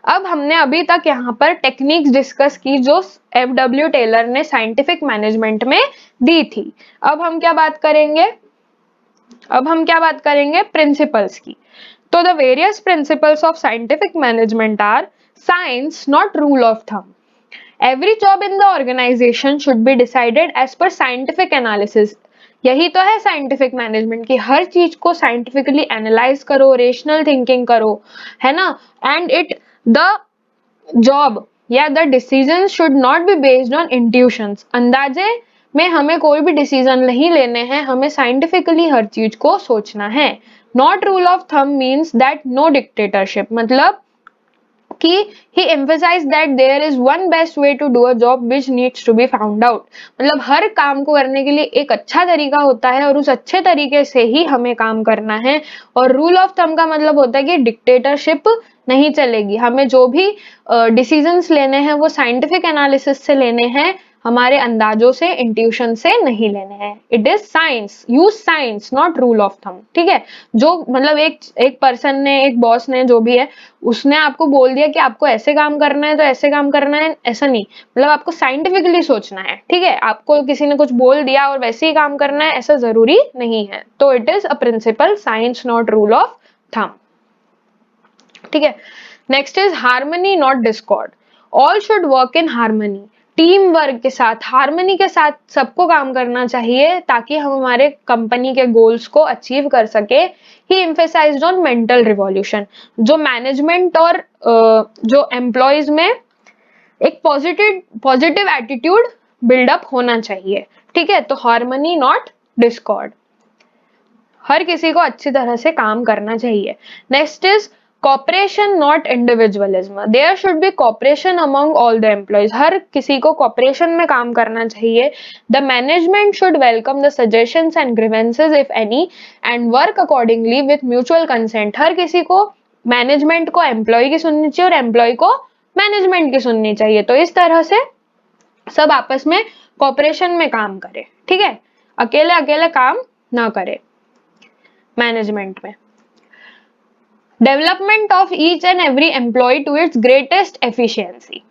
अब हमने अभी तक यहाँ पर टेक्निक्स डिस्कस की जो एफ.डब्ल्यू. टेलर ने साइंटिफिक मैनेजमेंट में दी थी। अब हम क्या बात करेंगे? प्रिंसिपल्स की। तो the various principles of scientific management are science not rule of thumb. Every job in the organisation should be decided as per scientific analysis. यही तो है साइंटिफिक मैनेजमेंट की, हर चीज को साइंटिफिकली एनालाइज करो, रेशनल थिंकिंग करो, है ना। एंड इट द जॉब या the decision should not be based on intuitions. अंदाजे में हमें कोई भी डिसीजन नहीं लेने हैं, हमें साइंटिफिकली हर चीज को सोचना है। Not rule of thumb means that no dictatorship, मतलब कि he emphasized that there is one best way to do a job which needs to be found out। मतलब हर काम को करने के लिए एक अच्छा तरीका होता है और उस अच्छे तरीके से ही हमें काम करना है। और रूल ऑफ थंब का मतलब होता है कि डिक्टेटरशिप नहीं चलेगी, हमें जो भी डिसीजंस लेने हैं वो साइंटिफिक एनालिसिस से लेने हैं, हमारे अंदाजों से, इंट्यूशन से नहीं लेने हैं। It is science, use science not rule of thumb. ठीक है, जो मतलब एक पर्सन ने, एक बॉस ने, जो भी है, उसने आपको बोल दिया कि आपको ऐसे काम करना है तो ऐसे काम करना है, ऐसा नहीं। मतलब आपको साइंटिफिकली सोचना है। ठीक है, आपको किसी ने कुछ बोल दिया और वैसे ही काम करना है ऐसा जरूरी नहीं है। तो it is a principle, science not rule of thumb. ठीक है, next is harmony not discord. All should work in harmony. Team work के साथ, हार्मनी के साथ सबको काम करना चाहिए ताकि हम हमारे कंपनी के गोल्स को अचीव कर सके। ही एम्फेसाइज्ड ऑन मेंटल रिवॉल्यूशन। जो मैनेजमेंट और जो एम्प्लॉयज में एक पॉजिटिव एटीट्यूड बिल्डअप होना चाहिए। ठीक है, तो हार्मनी नॉट डिस्कॉर्ड, हर किसी को अच्छी तरह से काम करना चाहिए। Next is cooperation not individualism. There should be cooperation among all the employees. हर किसी को कॉपरेशन में काम करना चाहिए। The management should welcome the suggestions and grievances if any and work accordingly with mutual consent. हर किसी को, मैनेजमेंट को एम्प्लॉय की सुननी चाहिए और एम्प्लॉय को मैनेजमेंट की सुननी चाहिए। तो इस तरह से सब आपस में कॉपरेशन में काम करे। ठीक है, अकेले अकेले काम ना करे मैनेजमेंट में। Development of each and every employee to its greatest efficiency.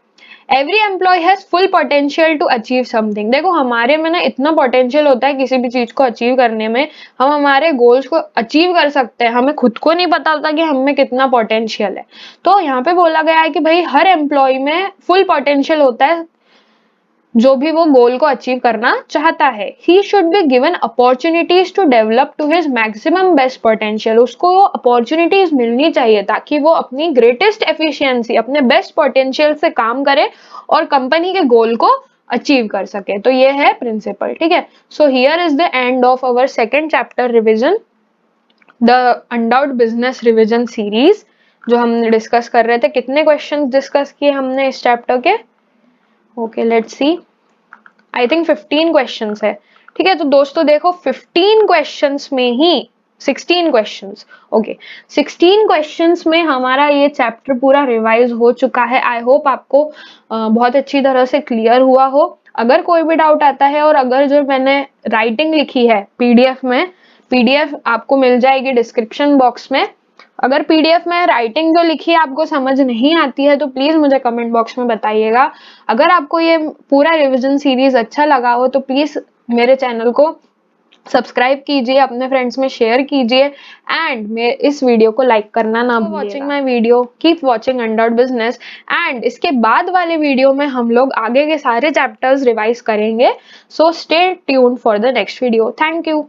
Every employee has full potential to achieve something. देखो हमारे में ना इतना पोटेंशियल होता है किसी भी चीज को अचीव करने में, हम हमारे गोल्स को अचीव कर सकते हैं, हमें खुद को नहीं पता होता कि हम में कितना पोटेंशियल है। तो यहाँ पे बोला गया है कि भाई हर एम्प्लॉय में फुल पोटेंशियल होता है, जो भी वो गोल को अचीव करना चाहता है। He should be given opportunities to develop to his maximum best potential. उसको अपॉर्चुनिटीज मिलनी चाहिए ताकि वो अपनी ग्रेटेस्ट एफिशिएंसी, अपने बेस्ट पोटेंशियल से काम करे और कंपनी के गोल को अचीव कर सके। तो ये है प्रिंसिपल। ठीक है, so here is the end of our second chapter revision, the Undoubt business revision series, जो हमने डिस्कस कर रहे थे। कितने क्वेश्चन डिस्कस किए हमने इस चैप्टर के? Okay, let's see, I think 15 questions है। ठीक है, तो दोस्तों देखो 15 क्वेश्चंस में ही 16 क्वेश्चंस, ओके 16 क्वेश्चंस में हमारा ये चैप्टर पूरा रिवाइज हो चुका है। आई होप आपको बहुत अच्छी तरह से क्लियर हुआ हो। अगर कोई भी डाउट आता है, और अगर जो मैंने राइटिंग लिखी है पीडीएफ में, पीडीएफ आपको मिल जाएगी डिस्क्रिप्शन बॉक्स में। अगर पीडीएफ में राइटिंग जो लिखी है आपको समझ नहीं आती है तो प्लीज मुझे कमेंट बॉक्स में बताइएगा। अगर आपको ये पूरा रिवीजन सीरीज अच्छा लगा हो तो प्लीज मेरे चैनल को सब्सक्राइब कीजिए, अपने फ्रेंड्स में शेयर कीजिए एंड मेरे इस वीडियो को लाइक करना ना भूलिएगा। Watching my video, keep watching Undot business and इसके बाद वाले वीडियो में हम लोग आगे के सारे चैप्टर्स रिवाइज करेंगे। So stay tuned for the next video. Thank you.